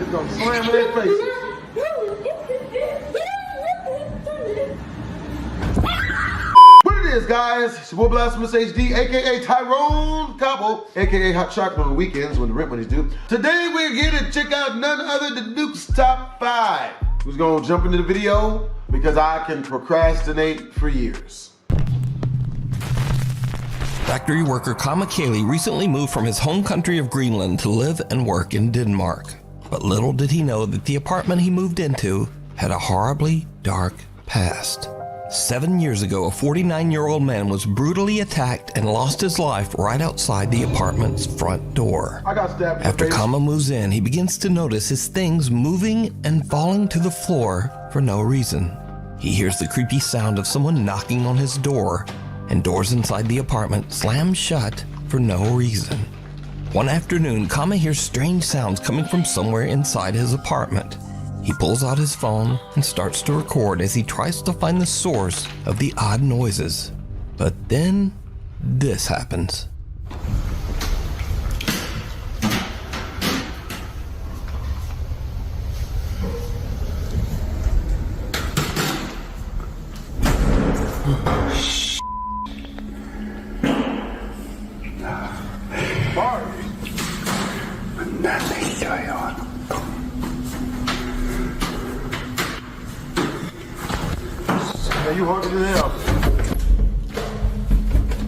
It's gonna slam in their faces. What it is, guys? It's your boy BlastphamousHD, aka Tyrone Cobble, aka Hot Chocolate on the weekends when the rent money's due. Today we're here to check out none other than Duke's Top 5. Who's gonna jump into the video because I can procrastinate for years. Factory worker Kama Kaylee recently moved from his home country of Greenland to live and work in Denmark. But little did he know that the apartment he moved into had a horribly dark past. 7 years ago, a 49-year-old man was brutally attacked and lost his life right outside the apartment's front door. I got stabbed. After Kama moves in, he begins to notice his things moving and falling to the floor for no reason. He hears the creepy sound of someone knocking on his door, and doors inside the apartment slam shut for no reason. One afternoon, Kama hears strange sounds coming from somewhere inside his apartment. He pulls out his phone and starts to record as he tries to find the source of the odd noises. But then, this happens. Yeah, you hard as hell.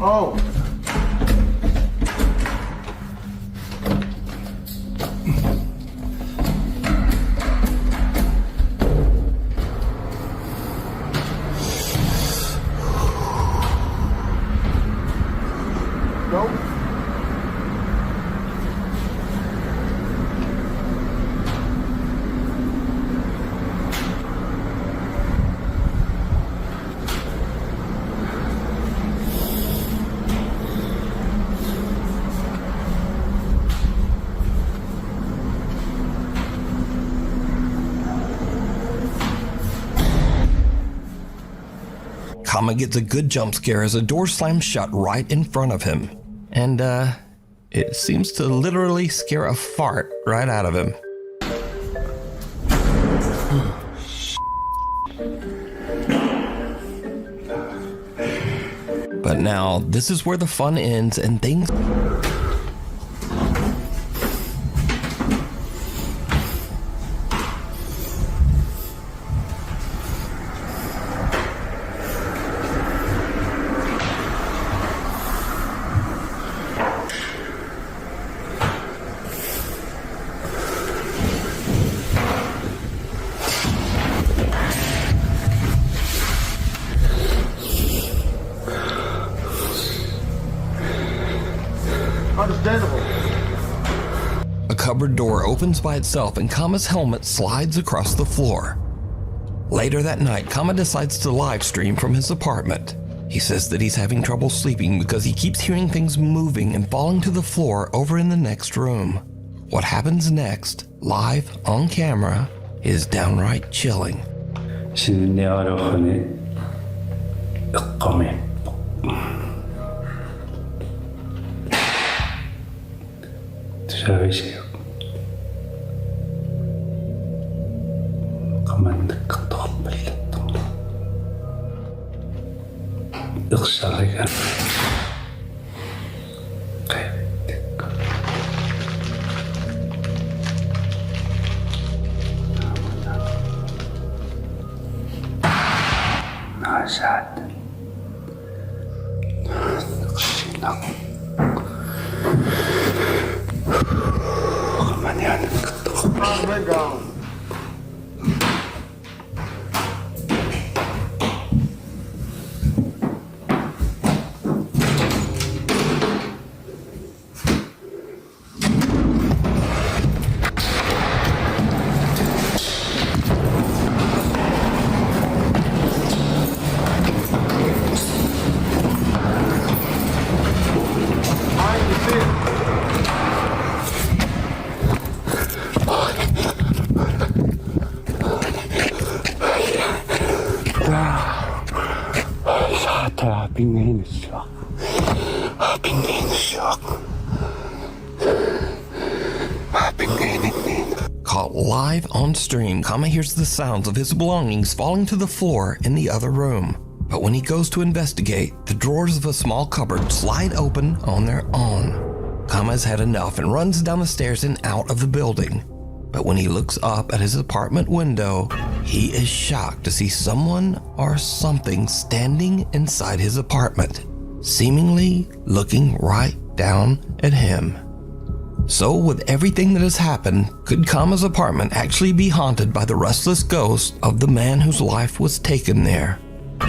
Oh. Nope. Kama gets a good jump scare as a door slams shut right in front of him. And, it seems to literally scare a fart right out of him. But now, this is where the fun ends and things... Understandable. A cupboard door opens by itself and Kama's helmet slides across the floor. Later that night, Kama decides to live stream from his apartment. He says that he's having trouble sleeping because he keeps hearing things moving and falling to the floor over in the next room. What happens next, live on camera, is downright chilling. caught live on stream, Kama hears the sounds of his belongings falling to the floor in the other room. But when he goes to investigate, the drawers of a small cupboard slide open on their own. Kama's had enough and runs down the stairs and out of the building. But when he looks up at his apartment window, he is shocked to see someone or something standing inside his apartment, seemingly looking right down at him. So with everything that has happened, could Kama's apartment actually be haunted by the restless ghost of the man whose life was taken there?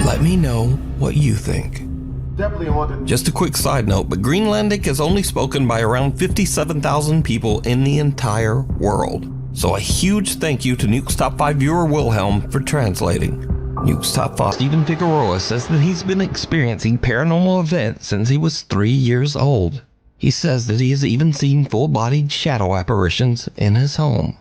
Let me know what you think. Definitely haunted. Just a quick side note, but Greenlandic is only spoken by around 57,000 people in the entire world. So a huge thank you to Nuke's Top 5 viewer Wilhelm for translating. Nuke's Top 5 Stephen Figueroa says that he's been experiencing paranormal events since he was 3 years old. He says that he has even seen full-bodied shadow apparitions in his home.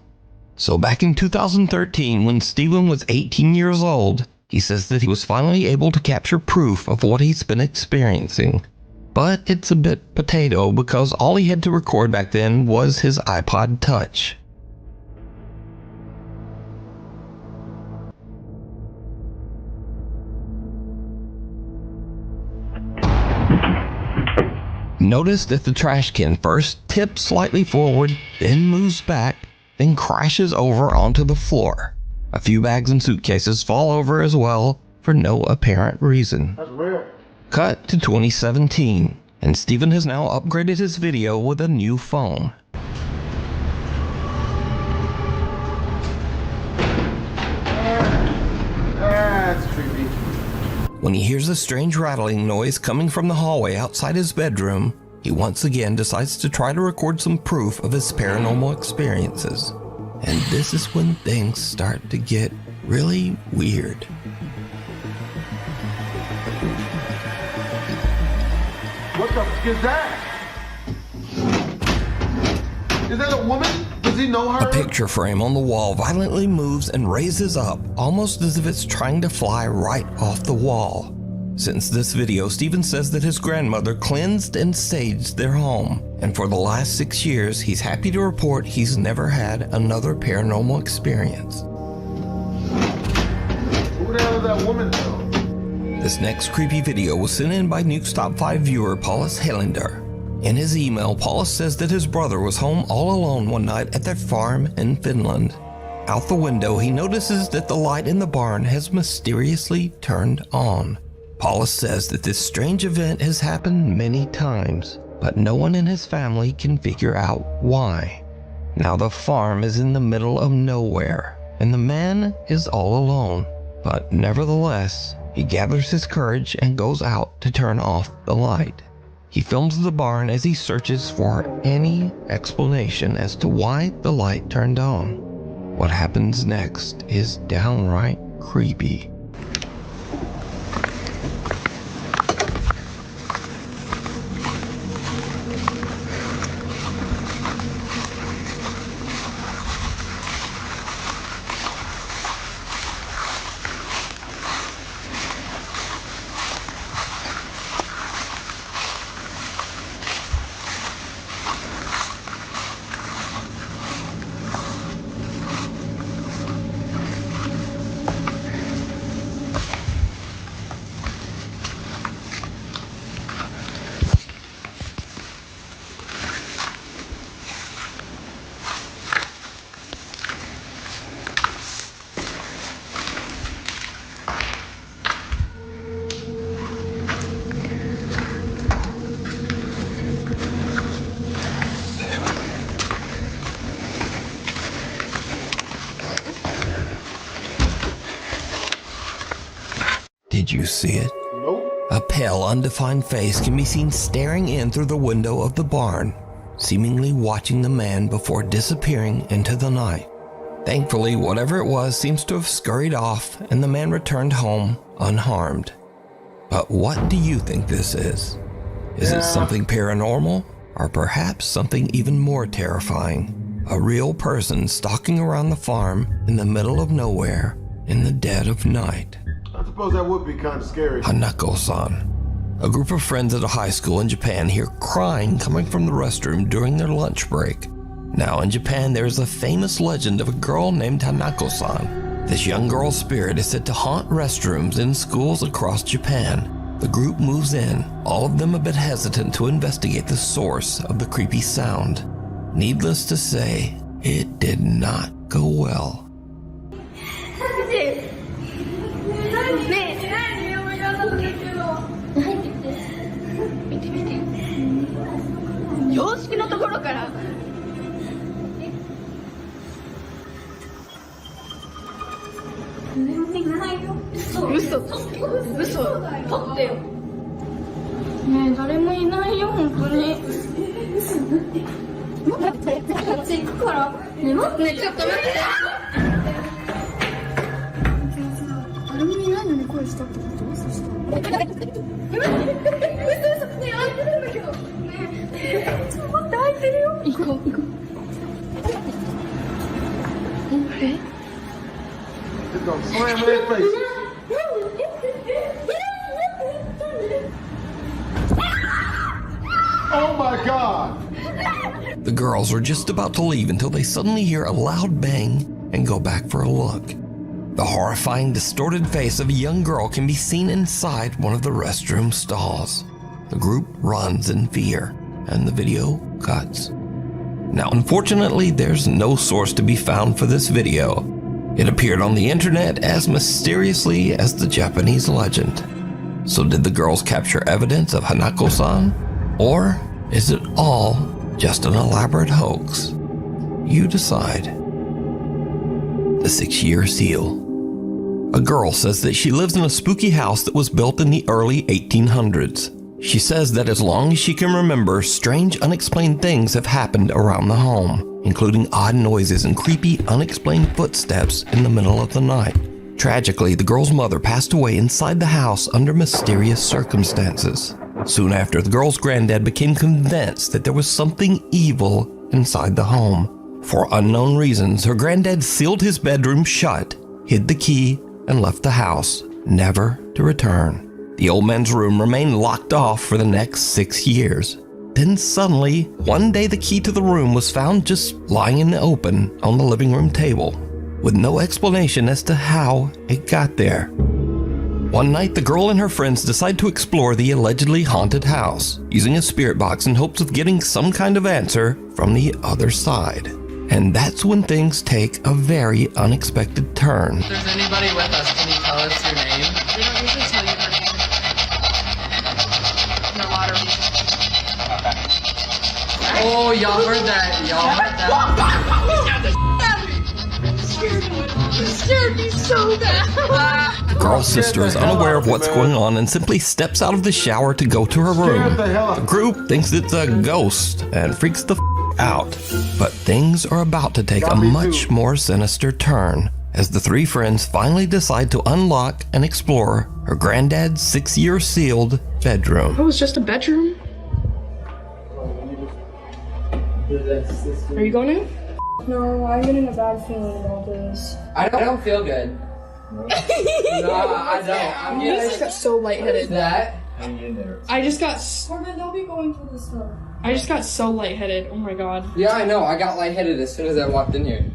So back in 2013, when Steven was 18 years old, he says that he was finally able to capture proof of what he's been experiencing. But it's a bit potato because all he had to record back then was his iPod Touch. Notice that the trash can first tips slightly forward, then moves back, then crashes over onto the floor. A few bags and suitcases fall over as well for no apparent reason. That's weird. Cut to 2017, and Steven has now upgraded his video with a new phone. That's creepy. When he hears a strange rattling noise coming from the hallway outside his bedroom, he once again decides to try to record some proof of his paranormal experiences. And this is when things start to get really weird. What the fuck is that? Is that a woman? Does he know her? A picture frame on the wall violently moves and raises up, almost as if it's trying to fly right off the wall. Since this video, Steven says that his grandmother cleansed and saged their home, and for the last 6 years, he's happy to report he's never had another paranormal experience. Who the hell is that woman though? This next creepy video was sent in by Nuke's Top 5 viewer Paulus Helander. In his email, Paulus says that his brother was home all alone one night at their farm in Finland. Out the window, he notices that the light in the barn has mysteriously turned on. Paulus says that this strange event has happened many times, but no one in his family can figure out why. Now the farm is in the middle of nowhere, and the man is all alone. But nevertheless, he gathers his courage and goes out to turn off the light. He films the barn as he searches for any explanation as to why the light turned on. What happens next is downright creepy. Did you see it? Nope. A pale, undefined face can be seen staring in through the window of the barn, seemingly watching the man before disappearing into the night. Thankfully, whatever it was seems to have scurried off, and the man returned home unharmed. But what do you think this is? Is it something paranormal, or perhaps something even more terrifying? A real person stalking around the farm in the middle of nowhere in the dead of night. I suppose that would be kind of scary. Hanako-san. A group of friends at a high school in Japan hear crying coming from the restroom during their lunch break. Now in Japan, there is a famous legend of a girl named Hanako-san. This young girl's spirit is said to haunt restrooms in schools across Japan. The group moves in, all of them a bit hesitant to investigate the source of the creepy sound. Needless to say, it did not go well. It's gonna slam in their faces. Oh my God! The girls are just about to leave until they suddenly hear a loud bang and go back for a look. The horrifying, distorted face of a young girl can be seen inside one of the restroom stalls. The group runs in fear, and the video cuts. Now, unfortunately, there's no source to be found for this video. It appeared on the internet as mysteriously as the Japanese legend. So did the girls capture evidence of Hanako-san? Or is it all just an elaborate hoax? You decide. The 6-year seal. A girl says that she lives in a spooky house that was built in the early 1800s. She says that as long as she can remember, strange unexplained things have happened around the home, including odd noises and creepy unexplained footsteps in the middle of the night. Tragically, the girl's mother passed away inside the house under mysterious circumstances. Soon after, the girl's granddad became convinced that there was something evil inside the home. For unknown reasons, her granddad sealed his bedroom shut, hid the key, and left the house, never to return. The old man's room remained locked off for the next 6 years. Then suddenly, one day the key to the room was found just lying in the open on the living room table, with no explanation as to how it got there. One night, the girl and her friends decide to explore the allegedly haunted house, using a spirit box in hopes of getting some kind of answer from the other side. And that's when things take a very unexpected turn. If there's anybody with us, can you tell us your name? We don't usually tell you her name. No water. Oh, y'all heard that. Y'all heard that. It scared me so bad. The girl's sister is unaware of what's going on and simply steps out of the shower to go to her room. The group thinks it's a ghost and freaks the out. But things are about to take a much more sinister turn as the three friends finally decide to unlock and explore her granddad's 6-year sealed bedroom. It was just a bedroom? Are you going in? No, I'm getting a bad feeling about this. I don't feel good. No, I don't. I just got so lightheaded. That? I just got Corbin, don't be going for this stuff. I just got so lightheaded. Oh my god. Yeah, I know. I got lightheaded as soon as I walked in here.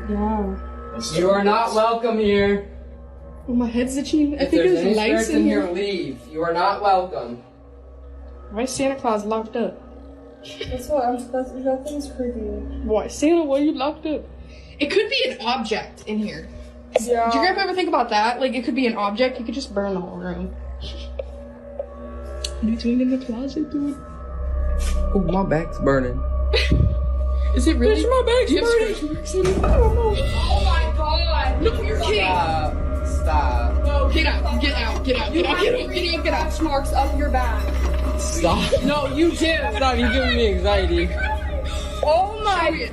Yeah. You are not welcome here. Oh, my head's itching. I If think there's there's any lights spirits in here. leave. You are not welcome. Why is Santa Claus locked up? That's what that thing's creepy. Why, Santa, why are you locked up? It could be an object in here. Yeah. Did your grandpa ever think about that? Like, it could be an object. You could just burn the whole room. What are you doing in the closet, dude? Oh, my back's burning. Is it really? My bag's Do you have burning. scratch marks in it? I don't know. Oh my god! No, you're kidding! Stop. No, get out, get out, get out, get out, get out, get out, get out. Scratch marks up your back. Stop. No, you do. Stop, you're giving me anxiety. Oh my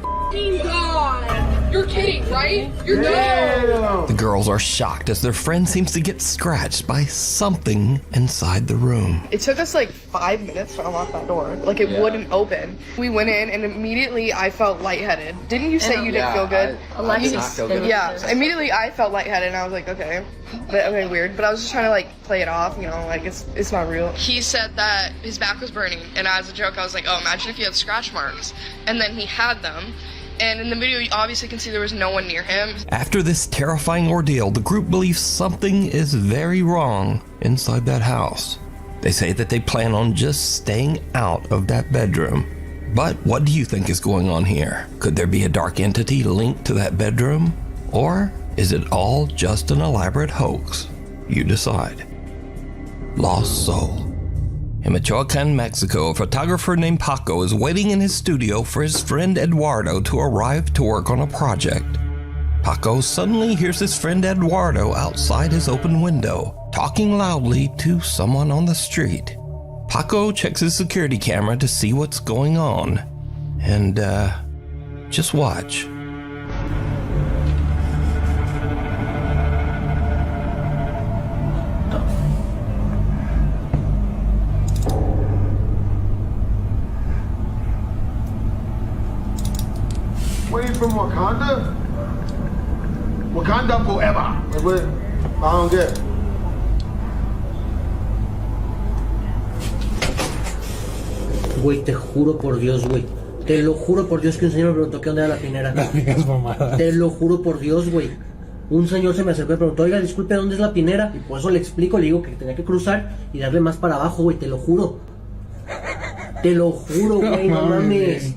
god! You're kidding, right? You're Damn. The girls are shocked as their friend seems to get scratched by something inside the room. It took us like 5 minutes to unlock that door. Like, it wouldn't open. We went in and immediately I felt lightheaded. Didn't you say you didn't feel good? Yeah, immediately I felt lightheaded and I was like, okay. But okay, weird. But I was just trying to like play it off, you know, like it's not real. He said that his back was burning, and as a joke I was like, oh, imagine if you had scratch marks. And and then he had them. And in the video, you obviously can see there was no one near him. After this terrifying ordeal, the group believes something is very wrong inside that house. They say that they plan on just staying out of that bedroom. But what do you think is going on here? Could there be a dark entity linked to that bedroom? Or is it all just an elaborate hoax? You decide. Lost Soul. In Michoacan, Mexico, a photographer named Paco is waiting in his studio for his friend Eduardo to arrive to work on a project. Paco suddenly hears his friend Eduardo outside his open window, talking loudly to someone on the street. Paco checks his security camera to see what's going on. And, just watch. Wait from Wakanda? Wakanda forever. Like, what? I don't get it. Güey, te juro por Dios, güey. Te lo juro por Dios que un señor me preguntó qué onda era la pinera. No digas mamadas. Te lo juro por Dios, güey. Un señor se me acercó y me preguntó, oiga, disculpe, ¿dónde es la pinera? Y por eso le explico, le digo que tenía que cruzar y darle más para abajo, güey, te lo juro. Te lo juro, güey, no mames.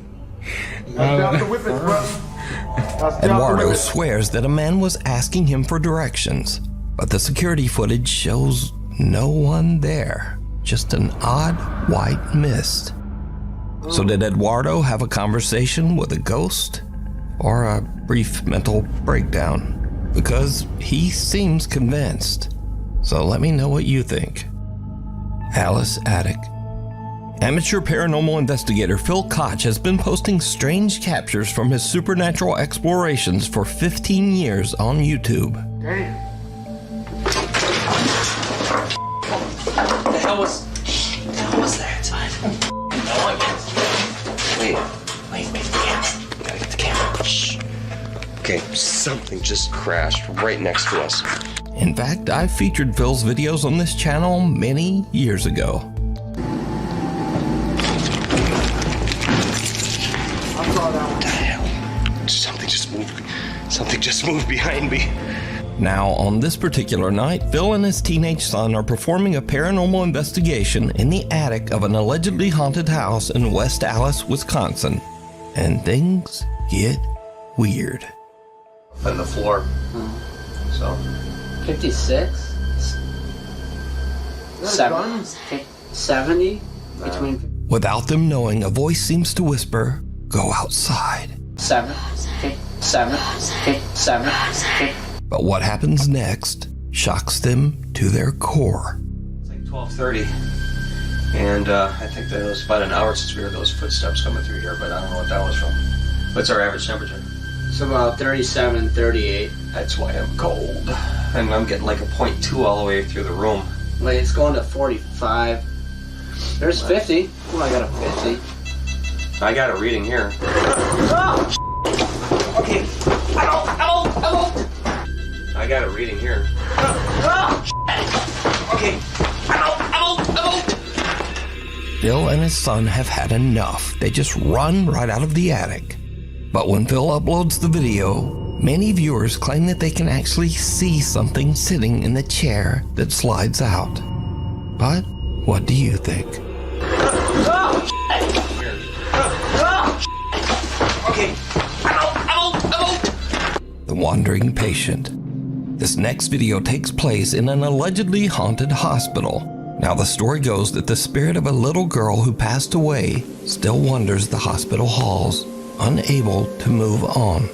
Eduardo swears that a man was asking him for directions, but the security footage shows no one there, just an odd white mist. So did Eduardo have a conversation with a ghost, or a brief mental breakdown? Because he seems convinced. So let me know what you think. Alice Attic. Amateur paranormal investigator Phil Koch has been posting strange captures from his supernatural explorations for 15 years on YouTube. Damn. The hell was that? Wait, gotta get the camera. Shh. Okay, something just crashed right next to us. In fact, I featured Phil's videos on this channel many years ago. What the hell? Something just moved behind me. Now, on this particular night, Phil and his teenage son are performing a paranormal investigation in the attic of an allegedly haunted house in West Allis, Wisconsin. And things get weird. On the floor. So. 56? 70? Between Without them knowing, a voice seems to whisper, "Go outside." 7. But what happens next shocks them to their core. It's like 12:30. And I think that it was about an hour since we heard those footsteps coming through here, but I don't know what that was from. What's our average temperature? It's about 37, 38. That's why I'm cold. And I'm getting like a 0.2 all the way through the room. Like, it's going to 45. There's 50. Oh, I got a 50. I got a reading here. Okay. Hello. I got a reading here. Okay. Hello. Phil and his son have had enough. They just run right out of the attic. But when Phil uploads the video, many viewers claim that they can actually see something sitting in the chair that slides out. But what do you think? Okay. Hello. The Wandering Patient. This next video takes place in an allegedly haunted hospital. Now the story goes that the spirit of a little girl who passed away still wanders the hospital halls, unable to move on.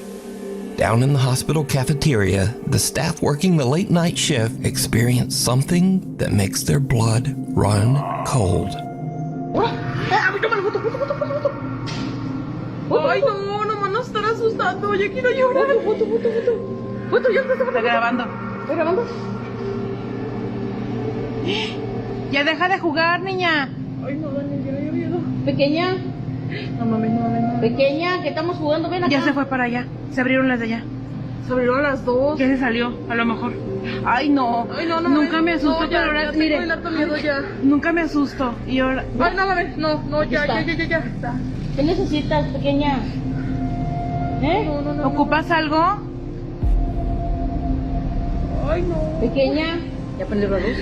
Down in the hospital cafeteria, the staff working the late night shift experience something that makes their blood run cold. Ay, no, nomás nos están asustando. Yo quiero llorar. Foto, ya está grabando. ¿Está grabando? Ya deja de jugar, niña. Ay, no, Dani, yo miedo. Pequeña. No mames. Pequeña, que estamos jugando, ven acá. Ya se fue para allá. Se abrieron las de allá. Se abrieron las dos. Ya se salió, a lo mejor. Ay, no. Nunca me asusto, no, ya, pero ahora, ya mire. Miedo ya. Nunca me asusto. Y ahora. Ay, no mames. No, ya. ¿Qué necesitas, pequeña? ¿Ocupas algo? Ay, no. Pequeña. ¿Ya prendió la luz?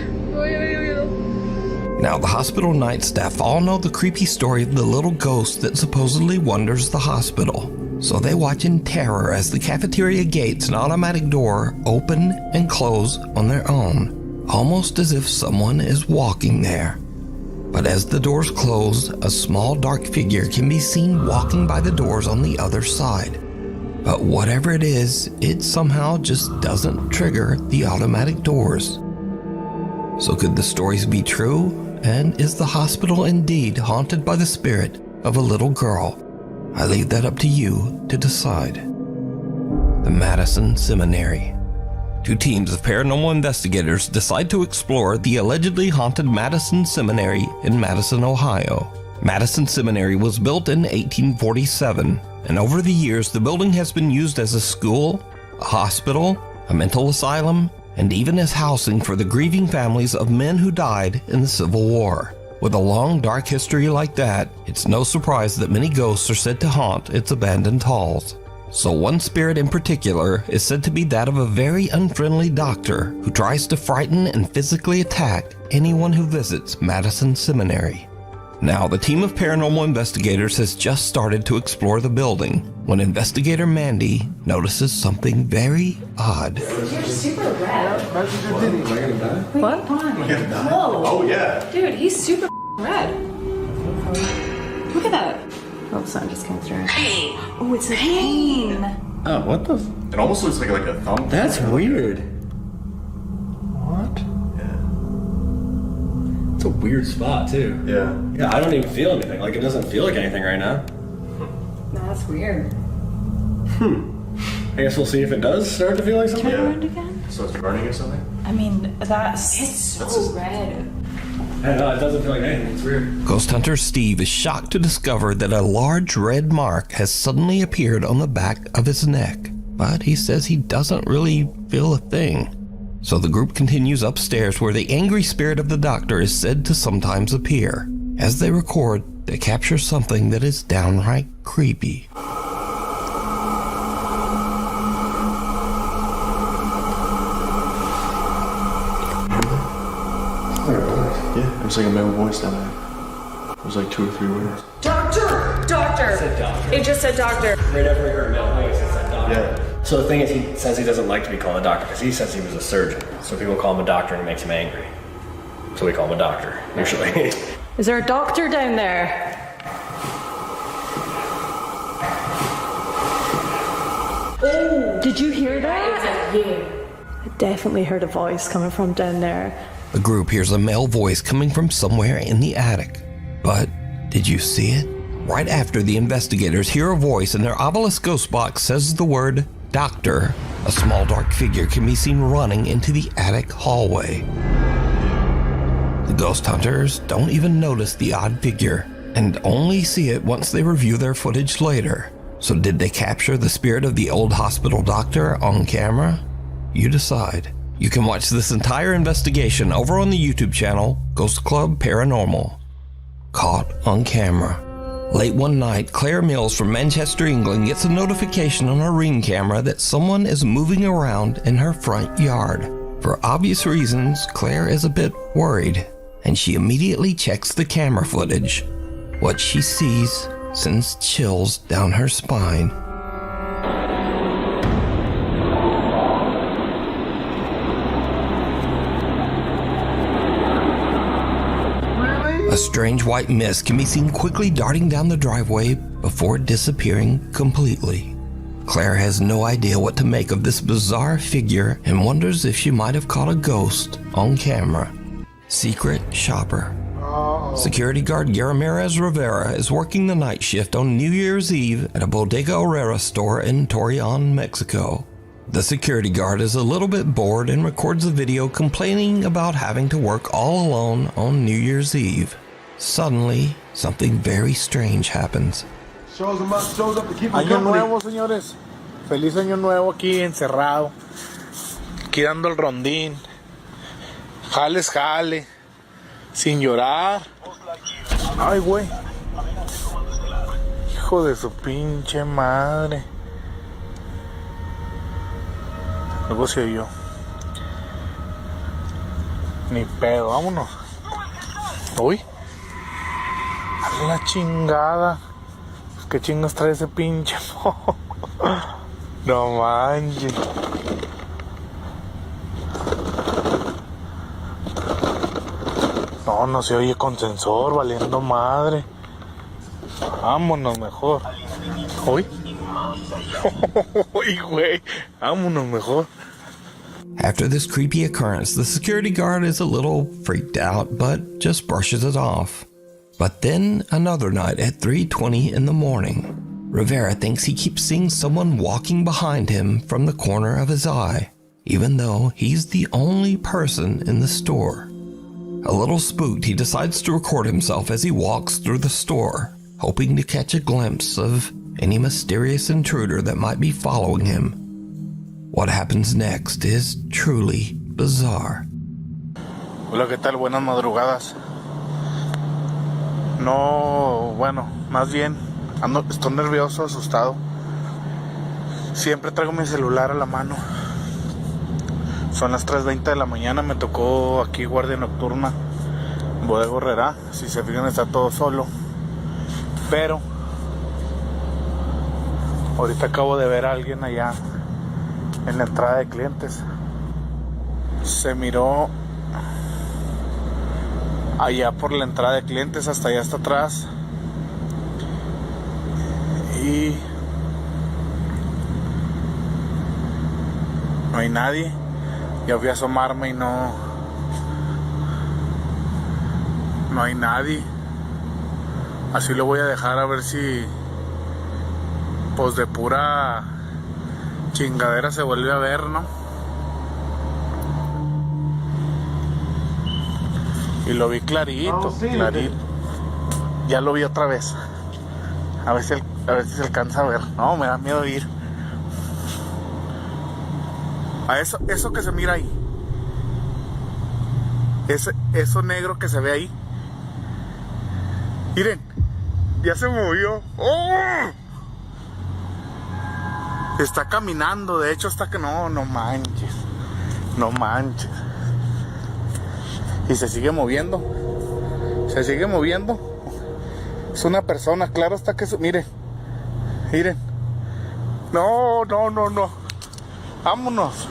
Now, the hospital night staff all know the creepy story of the little ghost that supposedly wanders the hospital. So they watch in terror as the cafeteria gates and automatic door open and close on their own, almost as if someone is walking there. But as the doors close, a small dark figure can be seen walking by the doors on the other side. But whatever it is, it somehow just doesn't trigger the automatic doors. So could the stories be true? And is the hospital indeed haunted by the spirit of a little girl? I leave that up to you to decide. The Madison Seminary. Two teams of paranormal investigators decide to explore the allegedly haunted Madison Seminary in Madison, Ohio. Madison Seminary was built in 1847, and over the years the building has been used as a school, a hospital, a mental asylum, and even as housing for the grieving families of men who died in the Civil War. With a long, dark history like that, it's no surprise that many ghosts are said to haunt its abandoned halls. So one spirit in particular is said to be that of a very unfriendly doctor who tries to frighten and physically attack anyone who visits Madison Seminary. Now, the team of paranormal investigators has just started to explore the building when investigator Mandy notices something very odd. You're super red. What? Whoa. Oh, yeah. Dude, he's super red. Look at that. Oh, sun just came through. Hey. Oh, it's a pain. Oh, what the? It almost looks like a thumb. That's weird. What? Yeah. It's a weird spot, too. Yeah. Yeah, I don't even feel anything. Like, it doesn't feel like anything right now. No, that's weird. I guess we'll see if it does start to feel like something. Turn around again. So it's burning or something? I mean, it's so red. I know, it doesn't feel like anything. It's weird. Ghost hunter Steve is shocked to discover that a large red mark has suddenly appeared on the back of his neck, but he says he doesn't really feel a thing. So the group continues upstairs where the angry spirit of the doctor is said to sometimes appear. As they record, they capture something that is downright creepy. Yeah, it was like a male voice down there. It was like 2 or 3 words. Doctor! Doctor! It said doctor. It just said doctor. Right after we heard a male voice, it said doctor. Yeah. So the thing is, he says he doesn't like to be called a doctor because he says he was a surgeon. So people call him a doctor and it makes him angry. So we call him a doctor, usually. Is there a doctor down there? Oh! Did you hear that? Yeah. I definitely heard a voice coming from down there. The group hears a male voice coming from somewhere in the attic. But did you see it? Right after the investigators hear a voice and their obelisk ghost box says the word doctor, a small dark figure can be seen running into the attic hallway. The ghost hunters don't even notice the odd figure and only see it once they review their footage later. So did they capture the spirit of the old hospital doctor on camera? You decide. You can watch this entire investigation over on the YouTube channel, Ghost Club Paranormal. Caught on camera. Late one night, Claire Mills from Manchester, England gets a notification on her Ring camera that someone is moving around in her front yard. For obvious reasons, Claire is a bit worried, and she immediately checks the camera footage. What she sees sends chills down her spine. A strange white mist can be seen quickly darting down the driveway before disappearing completely. Claire has no idea what to make of this bizarre figure and wonders if she might have caught a ghost on camera. Secret shopper. Security guard Ramirez Rivera is working the night shift on New Year's Eve at a Bodega Herrera store in Torreon, Mexico. The security guard is a little bit bored and records a video complaining about having to work all alone on New Year's Eve. Suddenly, something very strange happens. Shows up to keep him Año company. nuevo, señores. Feliz año nuevo aquí encerrado. Aquí dando el rondín. Jales, jale. Sin llorar. Ay, güey. Hijo de su pinche madre. Luego se oyó. Ni pedo, vámonos. Uy. A la chingada. Pues qué chingas trae ese pinche moho. No manches. No se oye con sensor, valiendo madre. Vámonos mejor. Uy. Uy, güey. Vámonos mejor. After this creepy occurrence, the security guard is a little freaked out, but just brushes it off. But then another night at 3:20 in the morning, Rivera thinks he keeps seeing someone walking behind him from the corner of his eye, even though he's the only person in the store. A little spooked, he decides to record himself as he walks through the store, hoping to catch a glimpse of any mysterious intruder that might be following him. What happens next is truly bizarre. Hola, ¿qué tal? Buenas madrugadas. No, bueno, más bien estoy nervioso, asustado. Siempre traigo mi celular a la mano. Son las 3:20 de la mañana, me tocó aquí guardia nocturna en Bodega Herrera. Si se fijan, está todo solo. Pero ahorita acabo de ver a alguien allá en la entrada de clientes. Se miró allá por la entrada de clientes, hasta allá hasta atrás. Y no hay nadie. Ya fui a asomarme y no hay nadie. Así lo voy a dejar, a ver si pues de pura chingadera se vuelve a ver, ¿no? Y lo vi clarito, clarito. Ya lo vi otra vez. A ver si se alcanza a ver. No, me da miedo ir. A eso que se mira ahí. Eso negro que se ve ahí. Miren, ya se movió. ¡Oh! Está caminando, de hecho está que no manches. No manches. Y se sigue moviendo. Se sigue moviendo. Es una persona, claro está que miren. Miren. No. Vámonos.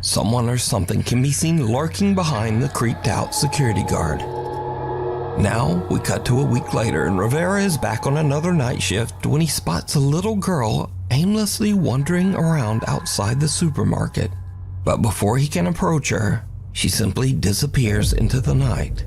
Someone or something can be seen lurking behind the creeped out security guard. Now, we cut to a week later, and Rivera is back on another night shift when he spots a little girl aimlessly wandering around outside the supermarket. But before he can approach her, she simply disappears into the night.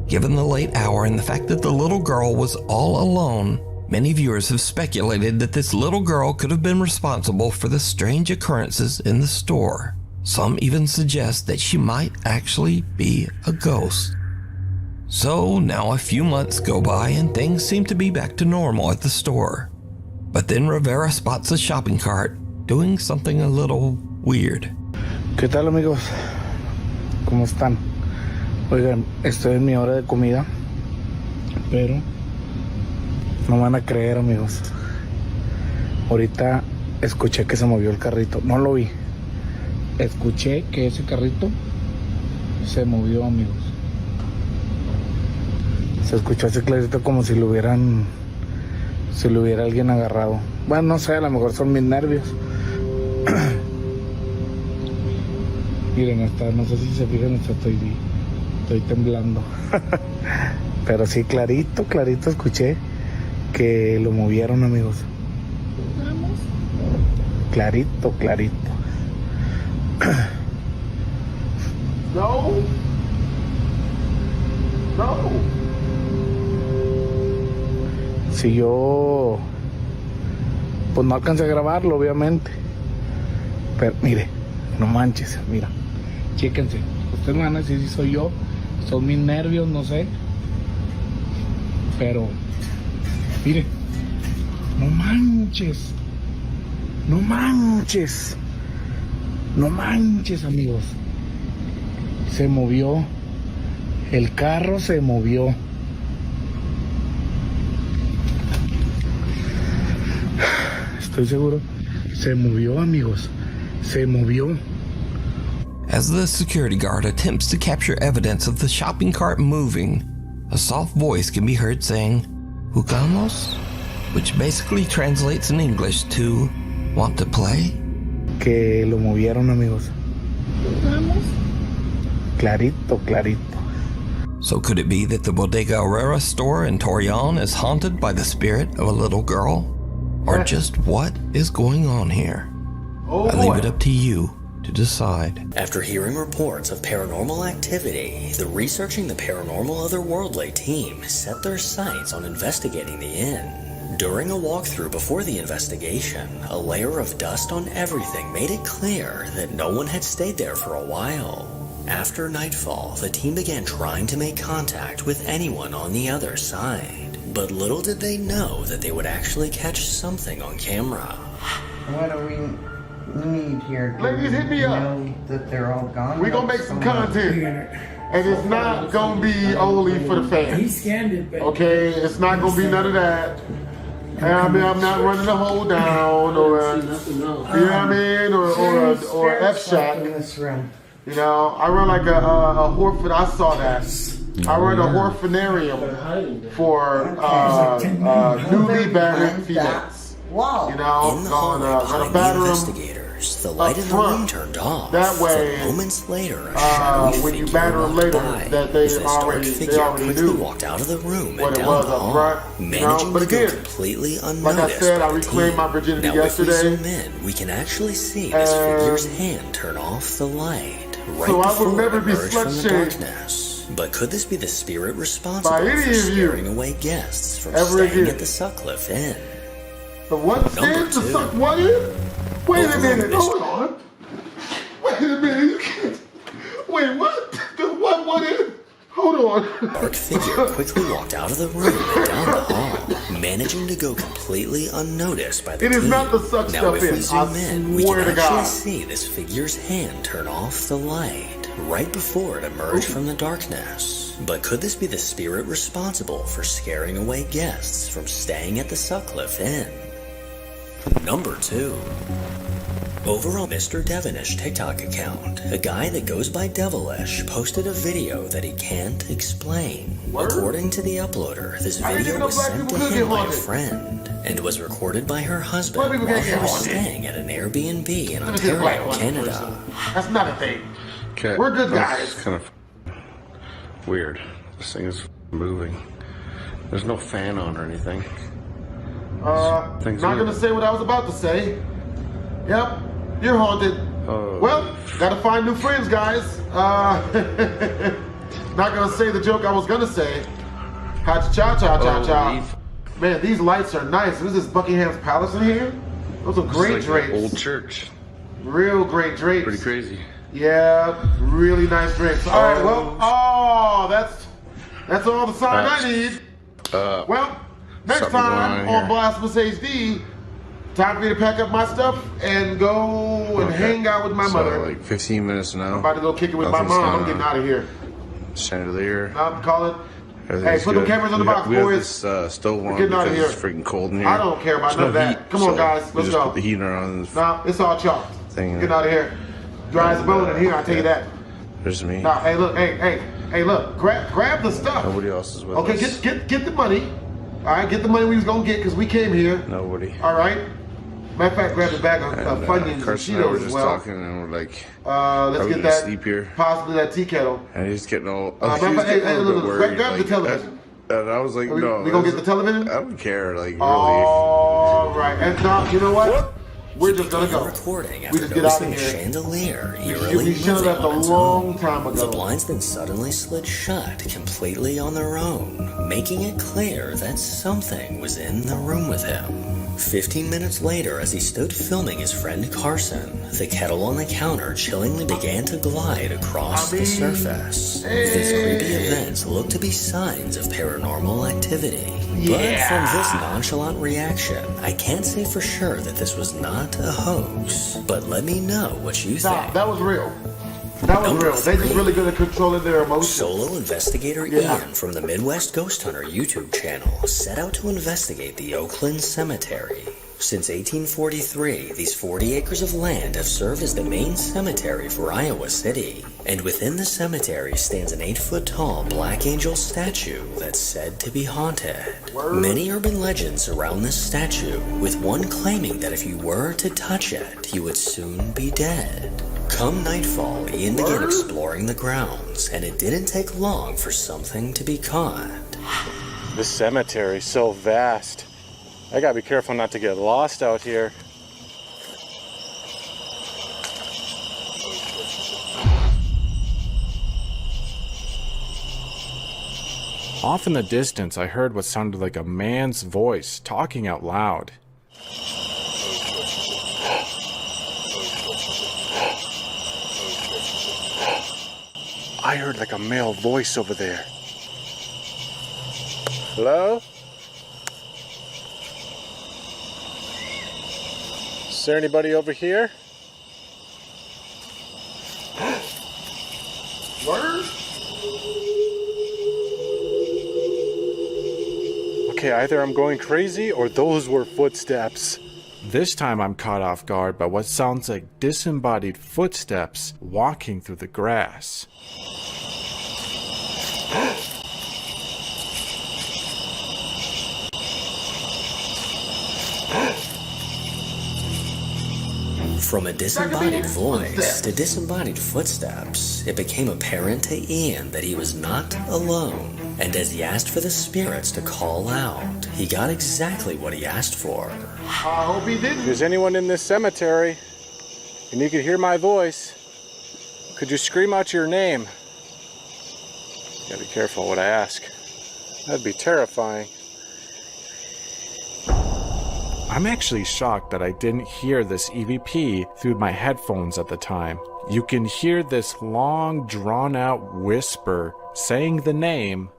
Given the late hour and the fact that the little girl was all alone, many viewers have speculated that this little girl could have been responsible for the strange occurrences in the store. Some even suggest that she might actually be a ghost. So now a few months go by and things seem to be back to normal at the store. But then Rivera spots a shopping cart doing something a little weird. ¿Qué tal, amigos? ¿Cómo están? Oigan, estoy en mi hora de comida, pero no van a creer, amigos. Ahorita escuché que se movió el carrito. No lo vi. Escuché que ese carrito se movió, amigos. Se escuchó así clarito como si lo hubiera alguien agarrado. Bueno, no sé, a lo mejor son mis nervios. Miren, hasta no sé si se fijan, hasta estoy temblando. Pero sí, clarito escuché que lo movieron, amigos. ¿Vamos? Clarito. No. Si yo pues no alcancé a grabarlo, obviamente. Pero mire, no manches, mira. Chéquense. Ustedes me van a decir si soy yo, son mis nervios, no sé. Pero mire, no manches, amigos. Se movió. El carro se movió. estoy seguro, se movió, amigos. Se movió. As the security guard attempts to capture evidence of the shopping cart moving, a soft voice can be heard saying, "Jugamos?" which basically translates in English to, "Want to play?" Que lo movieron, amigos. ¿Jugamos? Clarito, clarito. So could it be that the Bodega Herrera store in Torreon is haunted by the spirit of a little girl? Or just what is going on here? I leave it up to you to decide. After hearing reports of paranormal activity, the Researching the Paranormal Otherworldly team set their sights on investigating the inn. During a walkthrough before the investigation, a layer of dust on everything made it clear that no one had stayed there for a while. After nightfall, the team began trying to make contact with anyone on the other side. But little did they know that they would actually catch something on camera. What do we need here? Ladies, hit me up. Know that they're all gone. We're gonna make some content. And it's not gonna be only for the fans. He scanned it, baby. Okay, it's not gonna be none of that. And I mean, I'm not running a hold down or a, you know what I mean, or F shot. In this room. You know, I run like a orphan. I saw that. I run a orphanarium for newly battered females. Wow. You know, in the hallway behind the investigators, the light in the room turned off. That way, moments later, a shadowy when you figure batter them walked later, by. that they This dark already figure knew walked out of the room what and it down was the up hall, front. managing But to go again, completely unnoticed. like I said, by I the reclaimed team. my virginity now, yesterday. If we zoom in, we can actually see this figure's hand turn off the light right So I before would never it be emerged from the slut-shamed darkness. But could this be the spirit responsible by any for of you scaring away guests from ever staying again. at the Sutcliffe Inn? The what stands to suck what in? Wait a minute, hold on. Wait a minute, you can't. Wait, what? The what in? Hold on. Dark figure quickly walked out of the room and down the hall, managing to go completely unnoticed by the It team. is not the suck Now, stuff if in. we zoom in, we swear can to actually God. see this figure's hand turn off the light right before it emerged from the darkness. But could this be the spirit responsible for scaring away guests from staying at the Sutcliffe Inn? Number 2. Over on Mr. Devonish TikTok account, a guy that goes by Devilish posted a video that he can't explain. According to the uploader, this video was sent to him by a friend and was recorded by her husband while he was staying at an Airbnb in Ontario, Canada. That's not a thing. Okay, We're good that's guys. kind of weird. This thing is moving. There's no fan on or anything. Not gonna say what I was about to say. Yep, you're haunted. Well, gotta find new friends, guys. Not gonna say the joke I was gonna say. Ha-cha-cha-cha-cha. Man, these lights are nice. What is this, Buckingham's Palace in here? Those are great like drapes. An old church. Real great drapes. Pretty crazy. Yeah, really nice drapes. All right, well, that's all the sign I need. Well, next time on Blasphemous HD, time for me to pack up my stuff and go and hang out with my mother. Like 15 minutes now. I'm about to go kick it with my mom. I'm getting out of here. Chandelier. I'll call it. Hey, put the cameras in the box, we boys. have this stove on getting out of because here. it's freaking cold in here. I don't care about none of that. Come on, guys. Let's just go. Put the heater on. Nah, it's all chalk. Thing. Getting out of here. Dry as a bone in here, I'll tell you that. There's me. Nah, hey, look, hey, look. Grab the stuff. Nobody else is with Okay, us. get the money. All right, get the money we was gonna get because we came here. Nobody. All right. Matter of fact, grab the bag of Funyuns and Carson and I were Cheetos as just well. talking and we're like, Let's get that. Sleep here? Possibly that tea kettle. And he's getting all. Hey, look, worried, grab the television. And I was like, no. We gonna get the television? I don't care, like, really. All right, and Doc, you know what? We're just gonna go. Recording We after just get out of noticing the here. chandelier eerily We should have moving left a on its long own. time ago. The blinds then suddenly slid shut completely on their own, making it clear that something was in the room with him. 15 minutes later, as he stood filming his friend Carson, the kettle on the counter chillingly began to glide across the surface. These creepy events looked to be signs of paranormal activity. But from this nonchalant reaction, I can't say for sure that this was not a hoax. But let me know what you think. That was real. That was real. They just really good at controlling their emotions. Solo investigator Ian from the Midwest Ghost Hunter YouTube channel set out to investigate the Oakland Cemetery. Since 1843, these 40 acres of land have served as the main cemetery for Iowa City. And within the cemetery stands an 8-foot-tall Black Angel statue that's said to be haunted. Many urban legends surround this statue, with one claiming that if you were to touch it, you would soon be dead. Come nightfall, Ian began exploring the grounds, and it didn't take long for something to be caught. This cemetery's so vast. I gotta be careful not to get lost out here. Off in the distance, I heard what sounded like a man's voice talking out loud. I heard like a male voice over there. Hello? Is there anybody over here? Word? Okay, either I'm going crazy or those were footsteps. This time I'm caught off guard by what sounds like disembodied footsteps walking through the grass. From a disembodied voice to disembodied footsteps, it became apparent to Ian that he was not alone. And as he asked for the spirits to call out, he got exactly what he asked for. I hope he didn't. If there's anyone in this cemetery, and you could hear my voice, could you scream out your name? Gotta be careful what I ask. That'd be terrifying. I'm actually shocked that I didn't hear this EVP through my headphones at the time. You can hear this long, drawn-out whisper saying the name.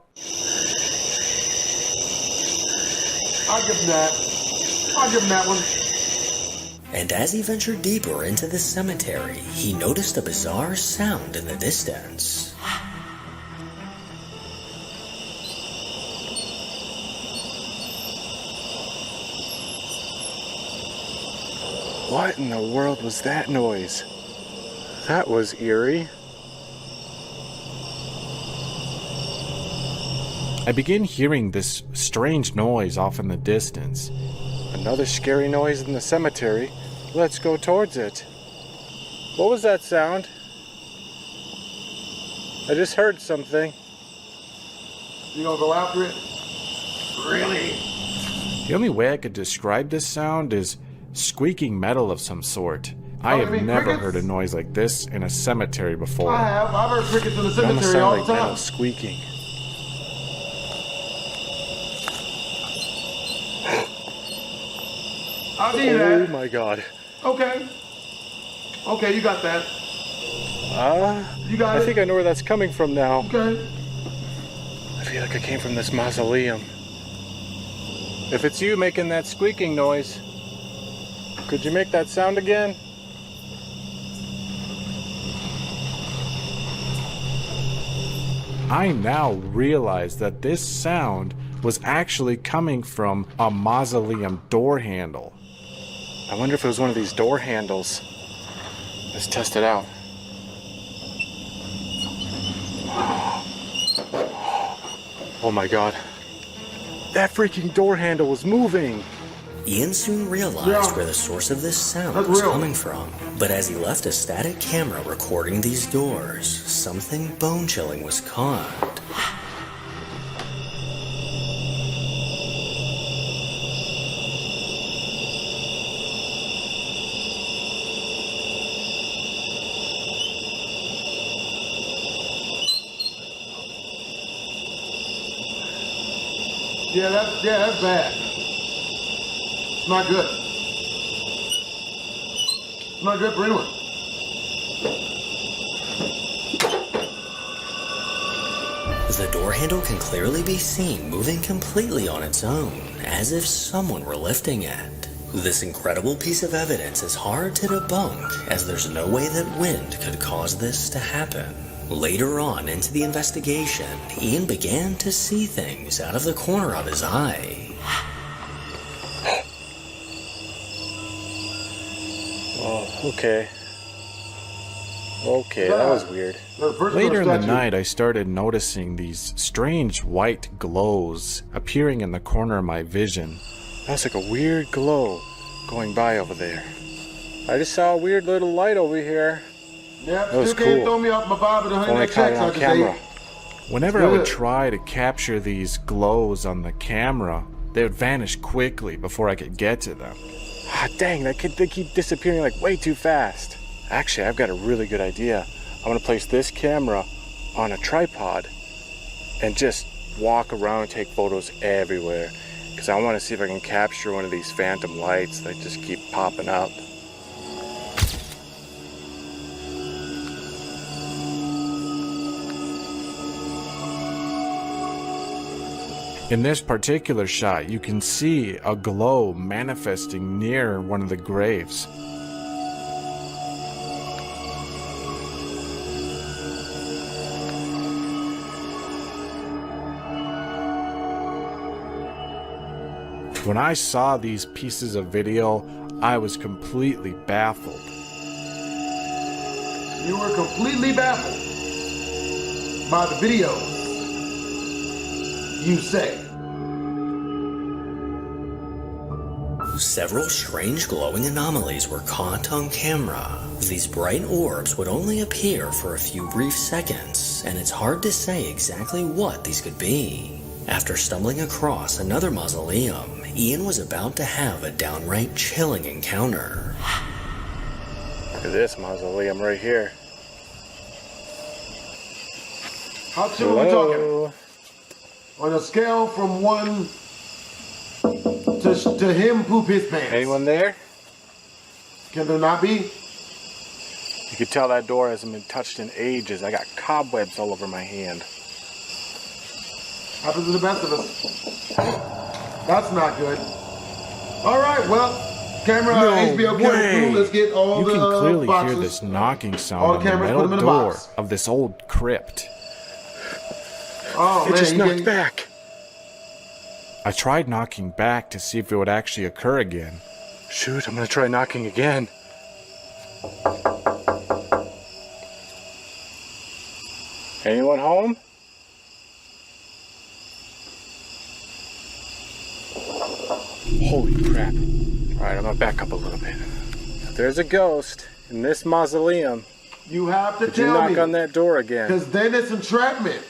I'll give him that. I'll give him that one. And as he ventured deeper into the cemetery, he noticed a bizarre sound in the distance. What in the world was that noise? That was eerie. I begin hearing this strange noise off in the distance. Another scary noise in the cemetery. Let's go towards it. What was that sound? I just heard something. You gonna go after it? Really? The only way I could describe this sound is squeaking metal of some sort. I have never heard a noise like this in a cemetery before. I have. I've heard crickets in the cemetery all the time. Metal squeaking. I'll do that. Oh my god. Okay. Okay, you got that. You got it. I think I know where that's coming from now. Okay. I feel like I came from this mausoleum. If it's you making that squeaking noise, could you make that sound again? I now realize that this sound was actually coming from a mausoleum door handle. I wonder if it was one of these door handles. Let's test it out. Oh my god. That freaking door handle was moving! Ian soon realized where the source of this sound was coming from. But as he left a static camera recording these doors, something bone-chilling was caught. Yeah, that's bad. It's not good. It's not good for anyone. The door handle can clearly be seen moving completely on its own, as if someone were lifting it. This incredible piece of evidence is hard to debunk, as there's no way that wind could cause this to happen. Later on into the investigation, Ian began to see things out of the corner of his eye. Oh, okay. Okay, that was weird. Later in the night, I started noticing these strange white glows appearing in the corner of my vision. That's like a weird glow going by over there. I just saw a weird little light over here. Yeah, that was still cool. can't throw me off my Bob and Only caught it on camera. Whenever I would Good. try to capture these glows on the camera, they would vanish quickly before I could get to them. Ah, dang, they keep disappearing like way too fast. Actually, I've got a really good idea. I'm gonna place this camera on a tripod and just walk around and take photos everywhere. Because I want to see if I can capture one of these phantom lights that just keep popping up. In this particular shot, you can see a glow manifesting near one of the graves. When I saw these pieces of video, I was completely baffled. You were completely baffled by the video, you say. Several strange glowing anomalies were caught on camera. These bright orbs would only appear for a few brief seconds, and it's hard to say exactly what these could be. After stumbling across another mausoleum, Ian was about to have a downright chilling encounter. Look at this mausoleum right here. How chill are we talking? On a scale from 1 to him poop his pants. Anyone there? Can there not be? You could tell that door hasn't been touched in ages. I got cobwebs all over my hand. Happens to the best of us. That's not good. All right, well, camera, HBO camera crew, let's get all you the can clearly boxes. hear this knocking sound All on the the cameras, metal put them in a door box. of this old crypt. Oh, It man, just you knocked getting- back. I tried knocking back to see if it would actually occur again. Shoot, I'm gonna try knocking again. Anyone home? Holy crap. Alright, I'm gonna back up a little bit. If there's a ghost in this mausoleum, you have to could you tell knock me. on that door again? Because then it's entrapment.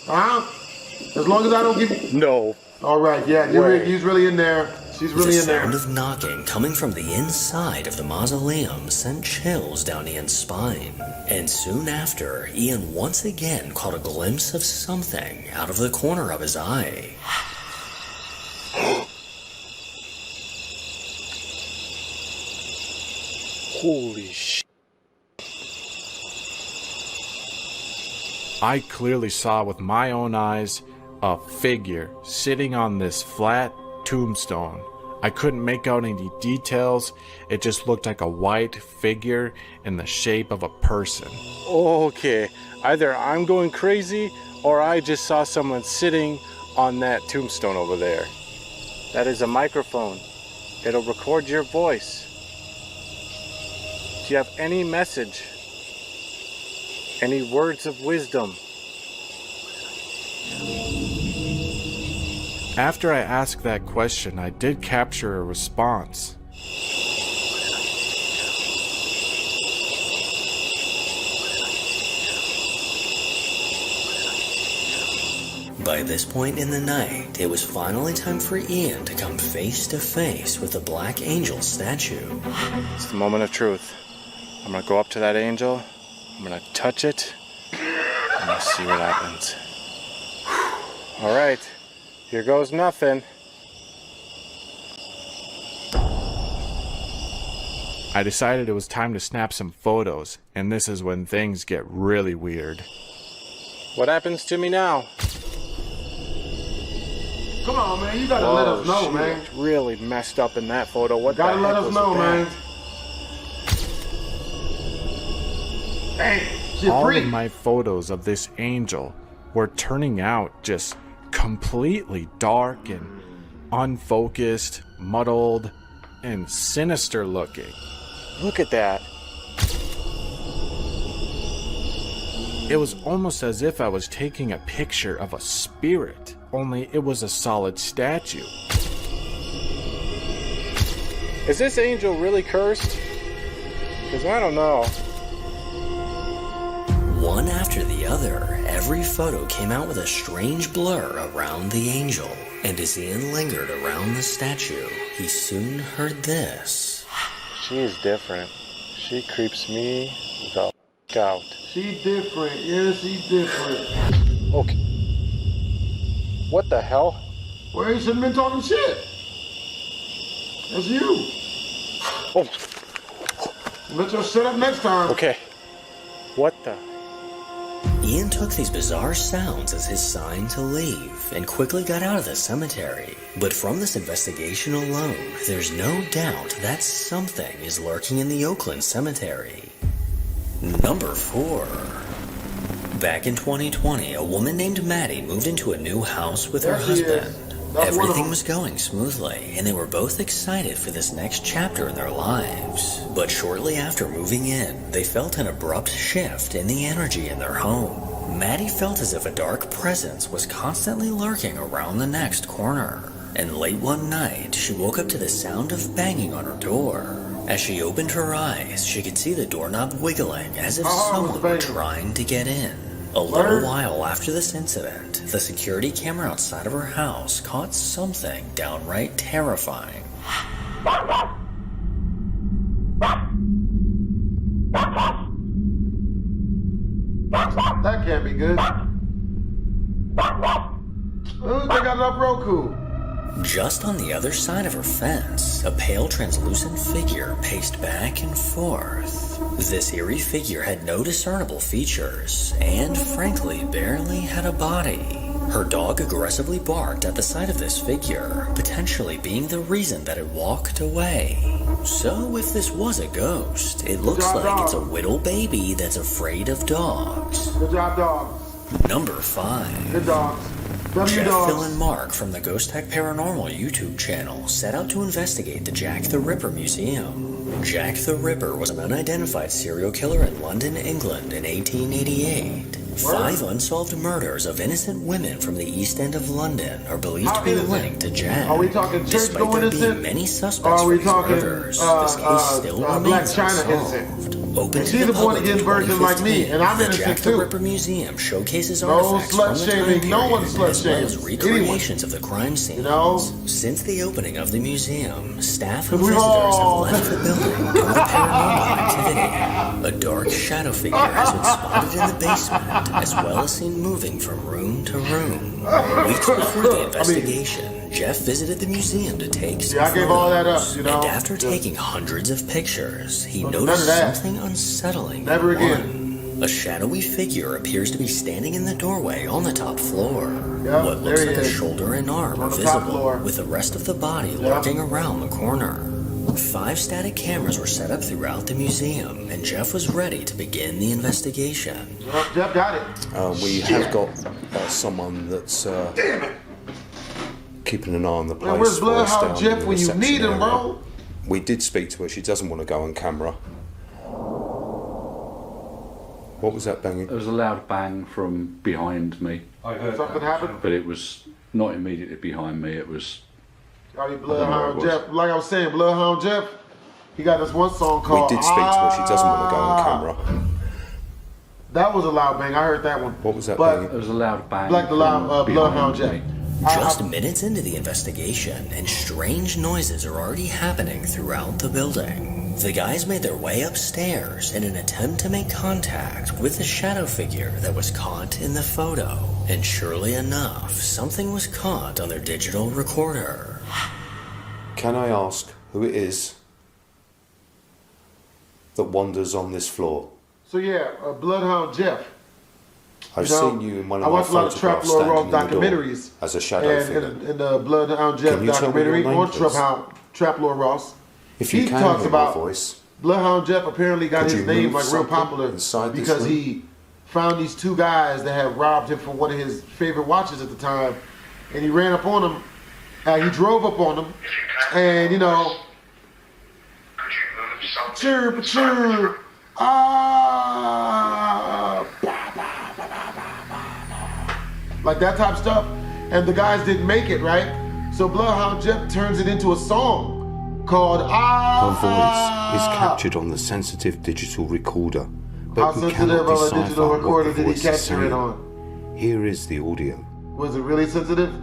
As long as I don't give you... No. All right, yeah, he's really in there. She's really The in there. sound of knocking coming from the inside of the mausoleum sent chills down Ian's spine. And soon after, Ian once again caught a glimpse of something out of the corner of his eye. Holy shit. I clearly saw with my own eyes a figure sitting on this flat tombstone. I couldn't make out any details. It just looked like a white figure in the shape of a person. Okay, either I'm going crazy or I just saw someone sitting on that tombstone over there. That is a microphone. It'll record your voice. Do you have any message? Any words of wisdom? After I asked that question, I did capture a response. By this point in the night, it was finally time for Ian to come face to face with the Black Angel statue. It's the moment of truth. I'm gonna go up to that angel, I'm gonna touch it, and I'll see what happens. Alright, here goes nothing. I decided it was time to snap some photos, and this is when things get really weird. What happens to me now? Come on, man, you gotta let us know, shoot, man. it's really messed up in that photo. What Gotta the let heck us was know, that? man. Dang, shit, All freak. of my photos of this angel were turning out just completely dark and unfocused, muddled, and sinister looking. Look at that. It was almost as if I was taking a picture of a spirit, only it was a solid statue. Is this angel really cursed? Because I don't know. One after the other, every photo came out with a strange blur around the angel. And as Ian lingered around the statue, he soon heard this. She is different. She creeps me the f*** out. She different. Yeah, she different. Okay. What the hell? Well, you shouldn't have been talking shit. That's you. Oh. Let your shit up next time. Okay. What the? Ian took these bizarre sounds as his sign to leave and quickly got out of the cemetery. But from this investigation alone, there's no doubt that something is lurking in the Oakland Cemetery. Number 4. Back in 2020, a woman named Maddie moved into a new house with her husband. Everything was going smoothly, and they were both excited for this next chapter in their lives. But shortly after moving in, they felt an abrupt shift in the energy in their home. Maddie felt as if a dark presence was constantly lurking around the next corner. And late one night, she woke up to the sound of banging on her door. As she opened her eyes, she could see the doorknob wiggling as if someone were trying to get in. A little while after this incident, the security camera outside of her house caught something downright terrifying. That can't be good. Oh, they got it up Roku. Just on the other side of her fence, a pale translucent figure paced back and forth. This eerie figure had no discernible features, and frankly barely had a body. Her dog aggressively barked at the sight of this figure, potentially being the reason that it walked away. So if this was a ghost, it looks like it's a little baby that's afraid of dogs. Good job, dog. Number 5. Good dogs. Jeff, Phil, and Mark from the Ghost Tech Paranormal YouTube channel set out to investigate the Jack the Ripper Museum. Jack the Ripper was an unidentified serial killer in London, England in 1888. 5 unsolved murders of innocent women from the East End of London are believed to be linked to Jack. Are we talking Despite there being many suspects for these murders, this case still remains unsolved. Open to the public in 2015, and I'm the Jack the Ripper Museum showcases artifacts from the time period, as well as recreations of the crime scenes. Since the opening of the museum, staff and visitors have left the building due to paranormal activity. A dark shadow figure has been spotted in the basement, as well as seen moving from room to room. Weeks before the investigation, Jeff visited the museum to take some photos, and after taking hundreds of pictures, he noticed something unsettling. Never again. A shadowy figure appears to be standing in the doorway on the top floor. What looks like a shoulder and arm are visible, with the rest of the body lurking around the corner. 5 static cameras were set up throughout the museum, and Jeff was ready to begin the investigation. Jeff got it. We have got someone that's keeping an eye on the place. Where's Bloodhound Jeff when you need him, bro? We did speak to her. She doesn't want to go on camera. What was that banging? There was a loud bang from behind me. I heard something happened. But it was not immediately behind me. It was. Bloodhound Jeff. Like I was saying, Bloodhound Jeff. He got this one song called. We did speak to her. She doesn't want to go on camera. That was a loud bang. I heard that one. What was that banging? There was a loud bang. Like the loud Bloodhound Jeff. Just minutes into the investigation, and strange noises are already happening throughout the building. The guys made their way upstairs in an attempt to make contact with the shadow figure that was caught in the photo. And surely enough, something was caught on their digital recorder. Can I ask who it is that wanders on this floor? So yeah, Bloodhound Jeff. I've seen you in one of I my watched a lot of Trap Lord Ross documentaries as a shadow figure. In the Bloodhound Jeff documentary on Trap Lord Ross. If you can talks hear about my voice, Bloodhound Jeff apparently got his name like real popular because he found these 2 guys that had robbed him from one of his favorite watches at the time, and he ran up on them. He drove up on them, and Chirp, chirp. Ah. Like that type stuff. And the guys didn't make it, right? So Bloodhound Jeff turns it into a song called Ah. Her voice is captured on the sensitive digital recorder, but How we sensitive cannot of a decipher digital what recorder the did he voice is capture it saying. on? Here is the audio. Was it really sensitive?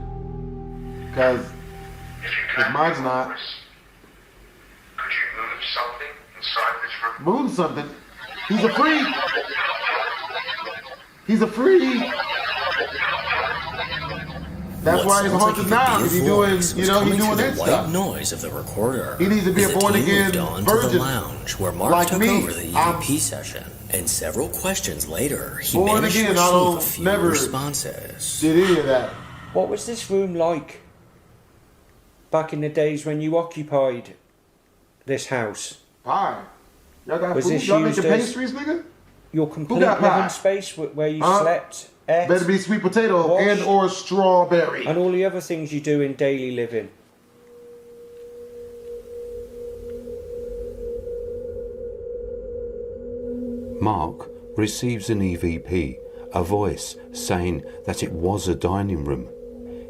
Because mine's not. Could you move something inside this room? Move something? He's a freak. He's a freak. That's why he's haunted now. Because he's doing, he's doing that stuff. Noise of the recorder. He needs to be a born again virgin. The lounge where Mark like took me. over the EVP session, and several questions later, he born managed again, to I receive don't a few never responses. did any of that. What was this room like back in the days when you occupied this house? Pie. Y'all got Was food? this Y'all used making as pastries, nigga? Your complete got pie? living space where you Huh? slept, ate, Better be sweet potato washed, and or strawberry. and all the other things you do in daily living. Mark receives an EVP, a voice saying that it was a dining room.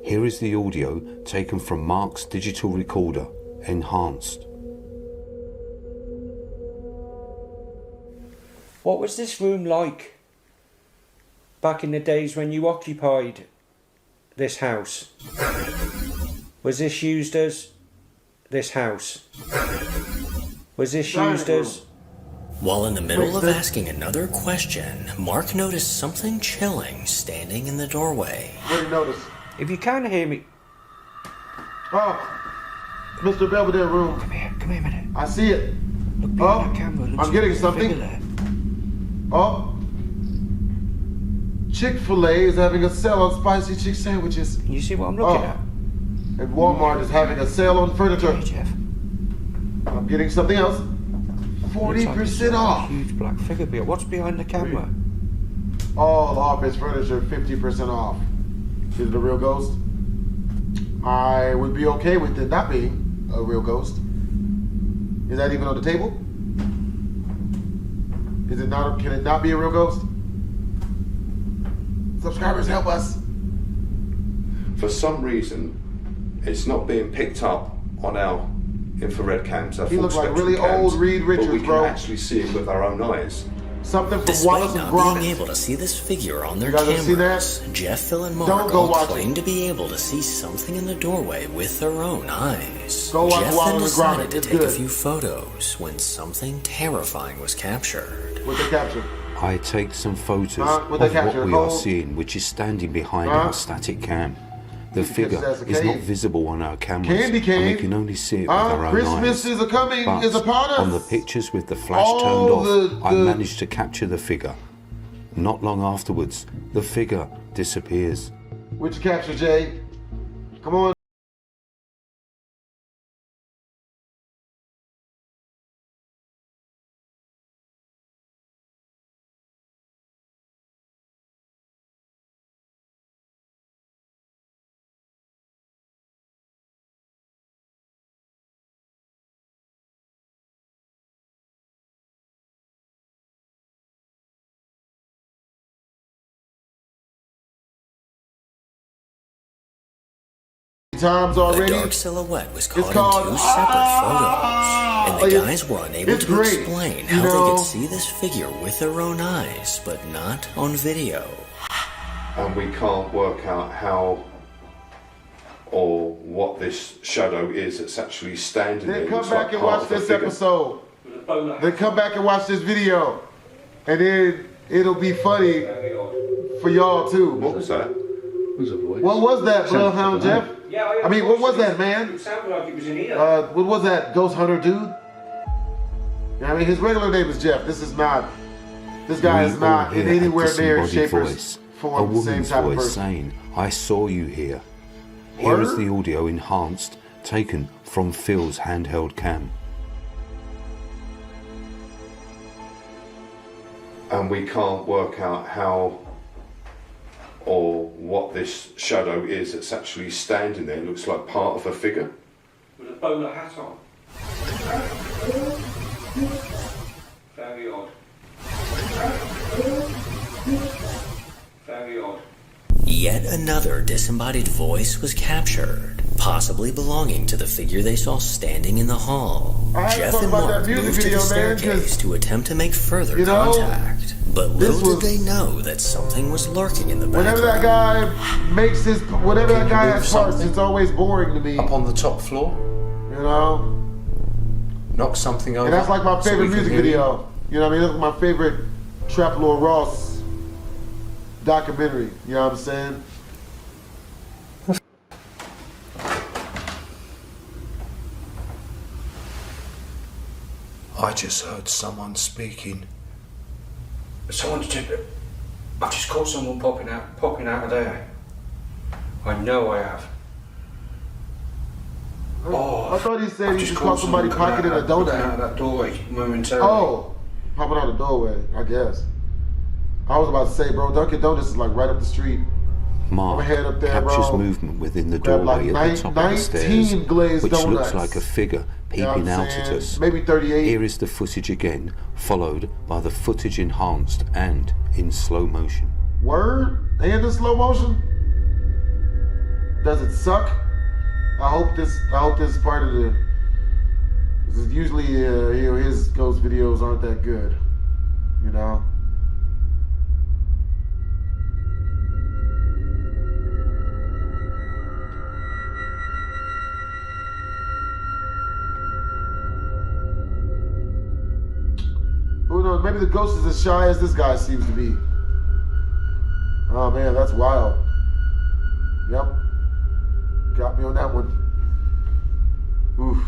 Here is the audio taken from Mark's digital recorder, enhanced. What was this room like back in the days when you occupied this house? Was this used as this house? Was this used as... While in the middle of asking another question, Mark noticed something chilling standing in the doorway. What did you notice? If you can hear me... Oh, Mr. Belvedere room. Come here a minute. I see it. Look behind the camera. I'm getting something. Oh. Chick-fil-A is having a sale on spicy chick sandwiches. You see what I'm looking at? And Walmart is having a sale on furniture. Hey, Jeff. I'm getting something else. 40% off. Huge black figure behind. What's behind the camera? All office furniture 50% off. Is it a real ghost? I would be okay with it not being a real ghost. Is that even on the table? Is it not? Can it not be a real ghost? Subscribers, help us. For some reason, it's not being picked up on our infrared cams. Our He full looks like spectrum really cams, old Reed Richards, but we can bro. actually see it with our own eyes. Something from Despite Wallace and not Gromit. being able to see this figure on their You guys ever seen cameras, Jeff, Phil, and Don't Mark go all watch claimed to be able to see something in the doorway with their own eyes. Go watch Jeff Wallace then and Gromit. decided to It's take a good. few photos when something terrifying was captured. What they capture? I take some photos What of they what capture? we are Gold? seeing, which is standing behind our static cam. The figure that's a is not cave. visible on our cameras, Candy and cane. we can only see it with our own Christmas eyes. is coming, But is upon us. on the pictures with the flash All turned off, I the- managed to capture the figure. Not long afterwards, the figure disappears. Which capture, Jay? Come on. Times already. The dark silhouette was It's caught called in two separate photos, and the guys were unable it's to great. explain You how they know- could see this figure with their own eyes, but not on video. And we can't work out how or what this shadow is that's actually standing there. Then It come looks back like and part watch of a this figure. episode. Then come back and watch this video. And then it'll be funny for y'all too. What was that? What was that, Bloodhound Jeff? I mean, what was that, man? It sounded like it was in here. What was that, Ghost Hunter dude? I mean, his regular name is Jeff. This guy is We not all in hear a anywhere near disembodied shape or voice, a form the same woman's type of voice person. saying, "I saw you here." Here is the audio enhanced, taken from Phil's handheld cam. And we can't work out how or what this shadow is that's actually standing there. It looks like part of a figure. With a bowler hat on. another disembodied voice was captured, possibly belonging to the figure they saw standing in the hall. Jeff and Mark moved to the staircase to attempt to make further contact, but little did they know that something was lurking in the background. Whenever that guy makes his, whatever that guy has parts, it's always boring to me. Up on the top floor? You know? Knock something over. And that's like my favorite music video. You know what I mean? That's my favorite Trap Lord Ross documentary. You know what I'm saying? I just heard someone speaking. I've just caught someone popping out of there. I know I have. I thought he said he just caught somebody pocketing a donut. Out of that doorway momentarily. Oh, popping out the doorway, I guess. I was about to say, bro, Dunkin' Donuts is like right up the street. Mark head up there, captures bro. movement within the Grab doorway like at the top of the stairs, glazed which donuts. looks like a figure peeping out at us. Maybe 38. Here is the footage again, followed by the footage enhanced and in slow motion. Word? And in slow motion? Does it suck? I hope this is part of the. Because usually, his ghost videos aren't that good, you know. Who knows? Maybe the ghost is as shy as this guy seems to be. Oh man, that's wild. Yep. Got me on that one. Oof.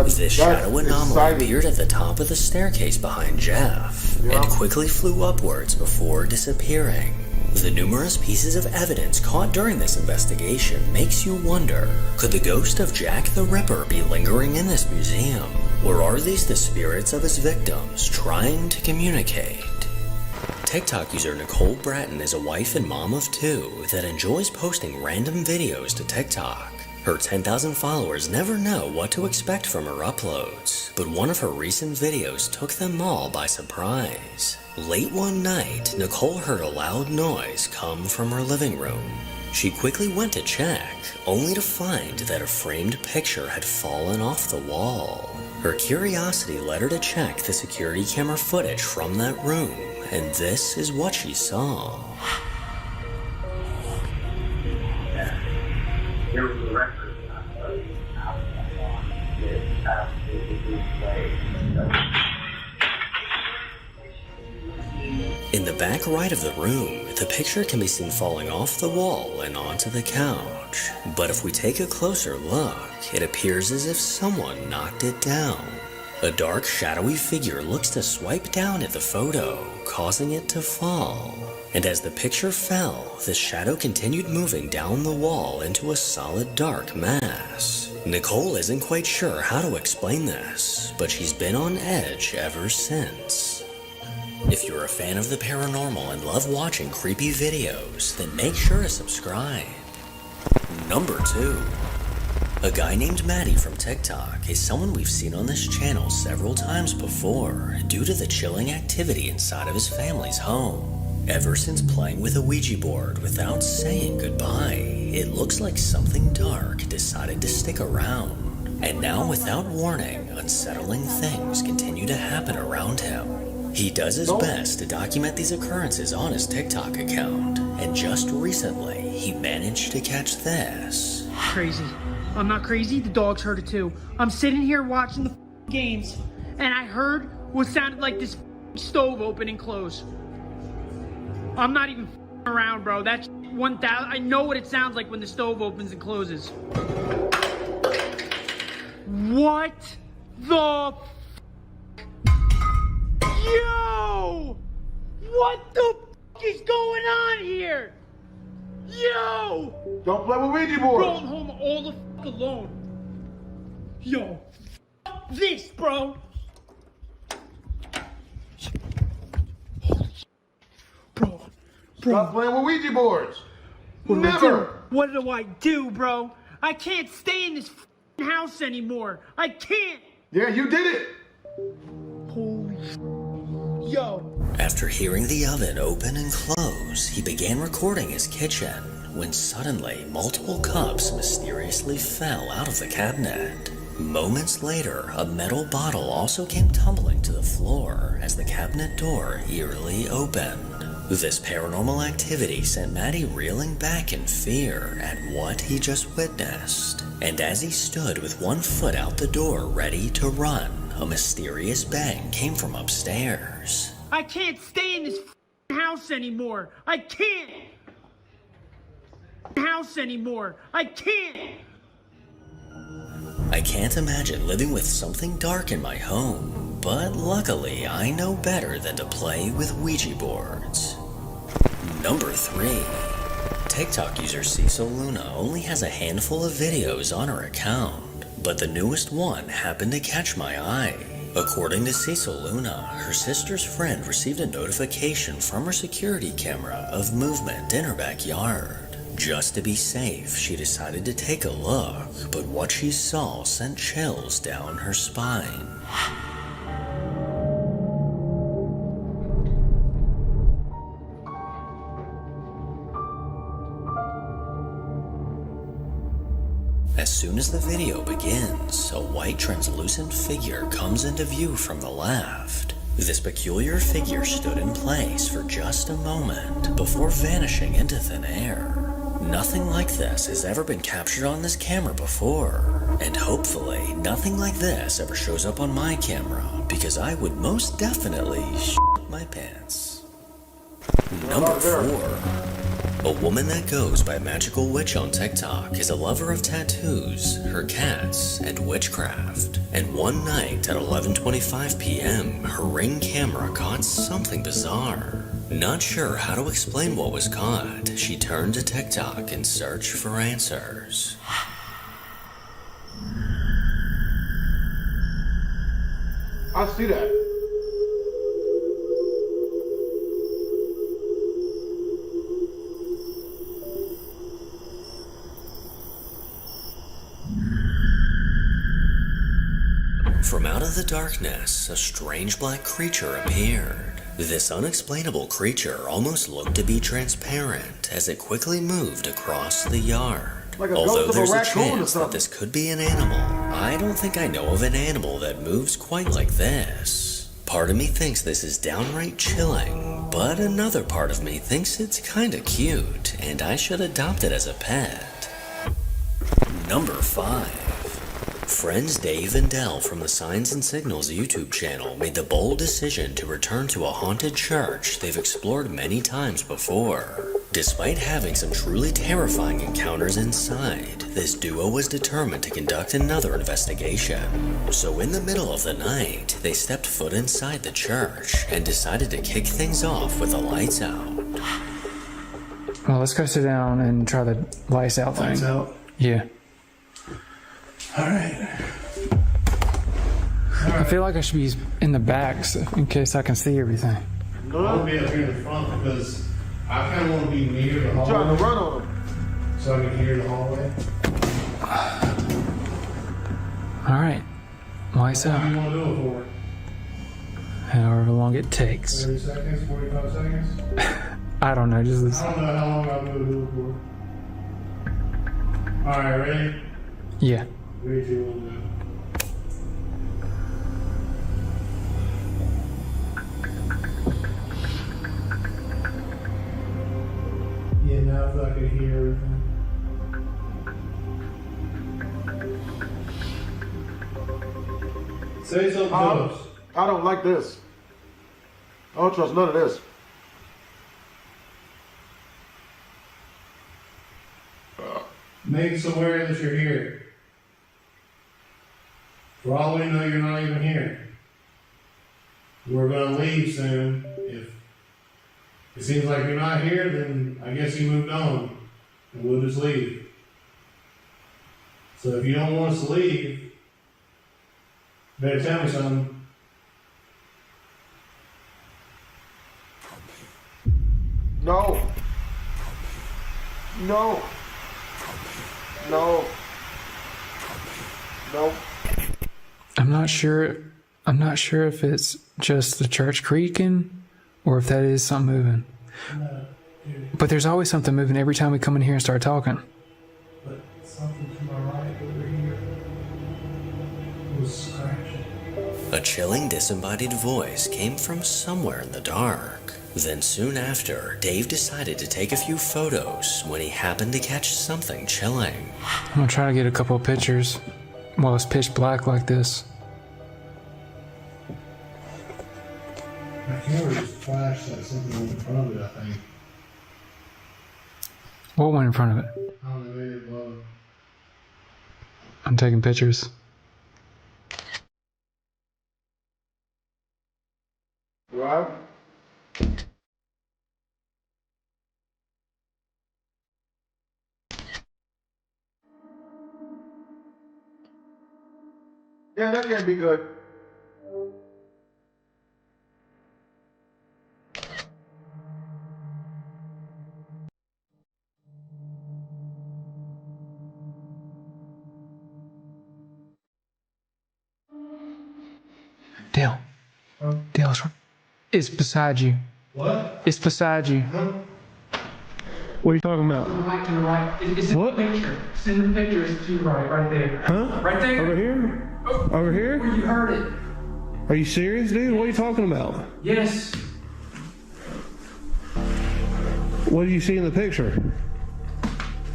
This shadow anomaly appeared at the top of the staircase behind Jeff and quickly flew upwards before disappearing. The numerous pieces of evidence caught during this investigation makes you wonder, could the ghost of Jack the Ripper be lingering in this museum? Or are these the spirits of his victims trying to communicate? TikTok user Nicole Bratton is a wife and mom of 2 that enjoys posting random videos to TikTok. Her 10,000 followers never know what to expect from her uploads, but one of her recent videos took them all by surprise. Late one night, Nicole heard a loud noise come from her living room. She quickly went to check, only to find that a framed picture had fallen off the wall. Her curiosity led her to check the security camera footage from that room, and this is what she saw. In the back right of the room, the picture can be seen falling off the wall and onto the couch. But if we take a closer look, it appears as if someone knocked it down. A dark, shadowy figure looks to swipe down at the photo, causing it to fall. And as the picture fell, the shadow continued moving down the wall into a solid dark mass. Nicole isn't quite sure how to explain this, but she's been on edge ever since. If you're a fan of the paranormal and love watching creepy videos, then make sure to subscribe. Number 2. A guy named Maddie from TikTok is someone we've seen on this channel several times before due to the chilling activity inside of his family's home. Ever since playing with a Ouija board without saying goodbye, it looks like something dark decided to stick around. And now, without warning, unsettling things continue to happen around him. He does his best to document these occurrences on his TikTok account, and just recently, he managed to catch this. Crazy. I'm not crazy, the dogs heard it too. I'm sitting here watching the games, and I heard what sounded like this stove open and close. I'm not even around, bro. That's 1,000. I know what it sounds like when the stove opens and closes. What the Yo! What the is going on here? Yo! Don't play with Ouija boards. Bro, I'm home all the alone. Yo, this, bro. Bro. Stop playing with Ouija boards. What do I do, bro? I can't stay in this house anymore. I can't. Yeah, you did it. Holy Yo. After hearing the oven open and close, he began recording his kitchen, when suddenly multiple cups mysteriously fell out of the cabinet. Moments later, a metal bottle also came tumbling to the floor as the cabinet door eerily opened. This paranormal activity sent Matty reeling back in fear at what he just witnessed. And as he stood with one foot out the door ready to run, a mysterious bang came from upstairs. I can't stay in this house anymore. I can't house anymore. I can't. I can't imagine living with something dark in my home, but luckily I know better than to play with Ouija boards. Number 3. TikTok user Cecil Luna only has a handful of videos on her account, but the newest one happened to catch my eye. According to Cecil Luna, her sister's friend received a notification from her security camera of movement in her backyard. Just to be safe, she decided to take a look, but what she saw sent chills down her spine. As soon as the video begins, a white translucent figure comes into view from the left. This peculiar figure stood in place for just a moment before vanishing into thin air. Nothing like this has ever been captured on this camera before, and hopefully nothing like this ever shows up on my camera, because I would most definitely shit my pants. Number 4. A woman that goes by Magical Witch on TikTok is a lover of tattoos, her cats, and witchcraft. And one night at 11:25 p.m., her Ring camera caught something bizarre. Not sure how to explain what was caught, she turned to TikTok in search for answers. I see that. From out of the darkness, a strange black creature appeared. This unexplainable creature almost looked to be transparent as it quickly moved across the yard. Like although there's a chance that this could be an animal, I don't think I know of an animal that moves quite like this. Part of me thinks this is downright chilling, but another part of me thinks it's kinda cute and I should adopt it as a pet. Number 5. Friends Dave and Dell from the Signs and Signals YouTube channel made the bold decision to return to a haunted church they've explored many times before. Despite having some truly terrifying encounters inside, this duo was determined to conduct another investigation. So in the middle of the night, they stepped foot inside the church and decided to kick things off with the lights out. Well, let's go sit down and try the lights out thing. Lights out? Yeah. Alright. I feel like I should be in the back so, in case I can see everything. No, I want to be up here in the front because I kind of want to be near the hallway. Trying to run on them. So I can hear the hallway. Alright. Lights out. How do you want to do it for? However long it takes. 30 seconds? 45 seconds? I don't know, just listen. I don't know how long I'll be able to do it for. Alright, ready? Yeah. 3, 2, 1, yeah, now I feel like I can hear everything. Say something to us. I don't like this. I don't trust none of this. Make us aware that you're here. For all we know, you're not even here. We're going to leave soon. If it seems like you're not here, then I guess you moved on. And we'll just leave. So if you don't want us to leave, better tell me something. No. No. No. No. I'm not sure if it's just the church creaking or if that is something moving. But there's always something moving every time we come in here and start talking. But something to my right over here was scratching. A chilling, disembodied voice came from somewhere in the dark. Then soon after, Dave decided to take a few photos when he happened to catch something chilling. I'm gonna try to get a couple of pictures while it's pitch black like this. My camera just flashed that something went in front of it, I think. What went in front of it? I don't know, maybe it was. I'm taking pictures. Right? Yeah, that can't be good. Dale. Dale, it's beside you. What? It's beside you. What are you talking about? To the right, to the right. It's in the picture. It's in the picture. It's to your right there. Huh? Right there. Over here? Over here? Where you heard it. Are you serious, dude? What are you talking about? Yes. What do you see in the picture?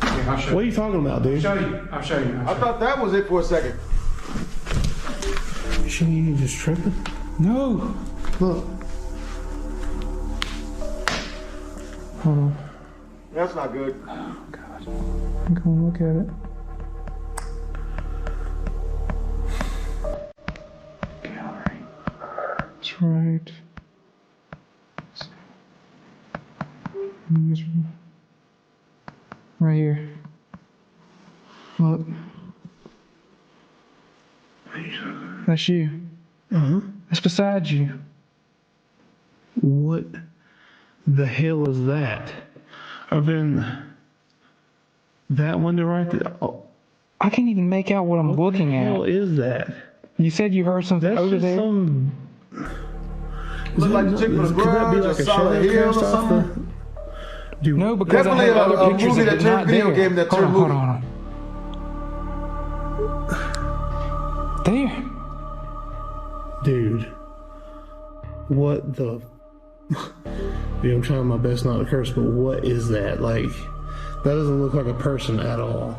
Yeah, I'll show What are you talking about, dude? I'll show you. I'll show you. I thought that was it for a second. Shouldn't you just tripping? No. Look. Hold on. That's not good. Oh, God. I'm gonna look at it. Gallery. That's right. Right here. Look. That's you. Uh-huh. That's beside you. What the hell is that? I've been that window right there. Oh, I can't even make out what I'm looking at. what the hell is that? You said you heard something That's over just there. some. Look like the chick from the Could that be Grudge or like a Solid shadow Hill or cast off something? Dude, No, because I Definitely have a other pictures movie of that it turned not video there. game that Hold turned on, movie. hold on. There. Dude, what the? Dude, I'm trying my best not to curse, but what is that? Like, that doesn't look like a person at all.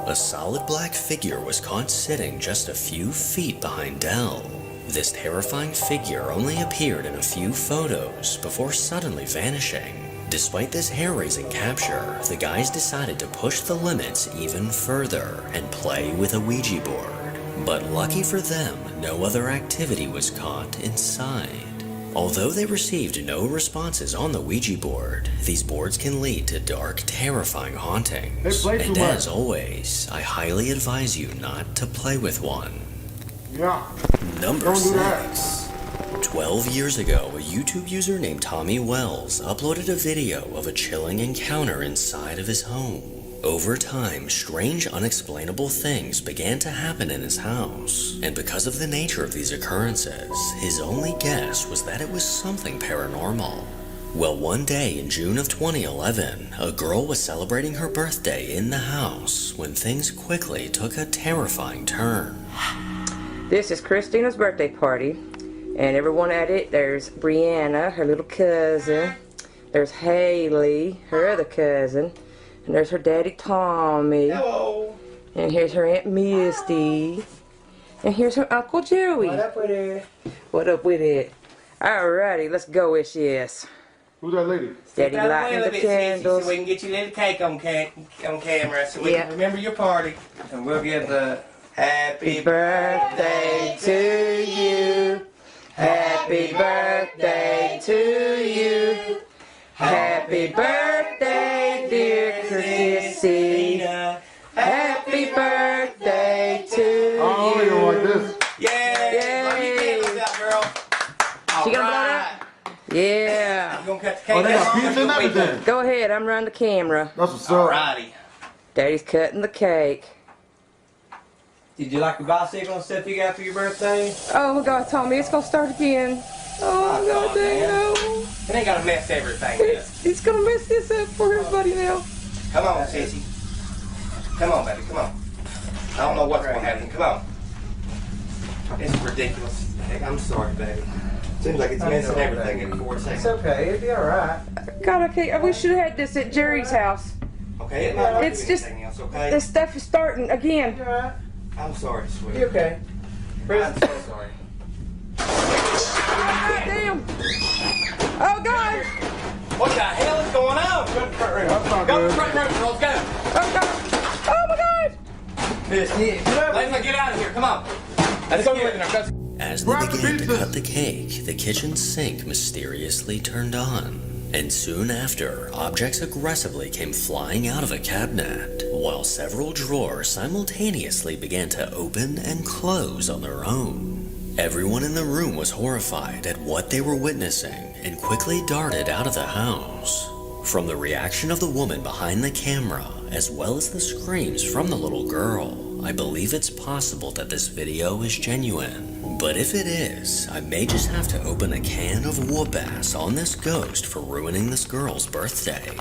A solid black figure was caught sitting just a few feet behind Dell. This terrifying figure only appeared in a few photos before suddenly vanishing. Despite this hair-raising capture, the guys decided to push the limits even further and play with a Ouija board. But lucky for them, no other activity was caught inside. Although they received no responses on the Ouija board, these boards can lead to dark, terrifying hauntings. And as always, I highly advise you not to play with one. Yeah. Number 6. 12 years ago, a YouTube user named Tommy Wells uploaded a video of a chilling encounter inside of his home. Over time, strange, unexplainable things began to happen in his house, and because of the nature of these occurrences, his only guess was that it was something paranormal. Well, one day in June of 2011, a girl was celebrating her birthday in the house when things quickly took a terrifying turn. This is Christina's birthday party, and everyone at it, there's Brianna, her little cousin, there's Haley, her other cousin, and there's her daddy Tommy. Hello. And here's her Aunt Misty. And here's her Uncle Joey. What up with it? What up with it? Alrighty, let's go, yes. Who's that lady? Steady lighting the candles. So we can get your little cake on camera so we can remember your party. And we'll give the happy birthday to you. Happy birthday to you. Happy birthday, dear Christina. Happy birthday to you. Oh, you're like this. Yeah. Blow your candles out, girl. She gonna blow that? Yeah. You gonna cut the cake? Oh, they got pizza and everything. Go ahead, I'm running the camera. That's what's up. Alrighty. Daddy's cutting the cake. Did you like the bicycle and stuff you got for your birthday? Oh my God, Tommy, it's gonna start again. Oh my God, dang. It ain't gonna mess everything up. He's gonna mess this up for everybody now. Come on, sissy. Come on, baby, come on. I don't know what's gonna happen. Come on. It's ridiculous. Heck, I'm sorry, baby. Seems like it's messing everything in 4 seconds. It's okay, it'll be alright. God, I wish we should have had this at Jerry's house. Okay, it might not It's do just, anything else, okay? this stuff is starting again. I'm sorry, sweetie. You okay? I'm so sorry. God damn. Oh, God. What the hell is going on? Go to the front room. Go to the front room, girls. Go. Oh, God. Oh, my God. Let me get out of here. Come on. Let's go get it. As they began to cut the cake, the kitchen sink mysteriously turned on. And soon after, objects aggressively came flying out of a cabinet, while several drawers simultaneously began to open and close on their own. Everyone in the room was horrified at what they were witnessing and quickly darted out of the house. From the reaction of the woman behind the camera, as well as the screams from the little girl, I believe it's possible that this video is genuine. But if it is, I may just have to open a can of whoop-ass on this ghost for ruining this girl's birthday.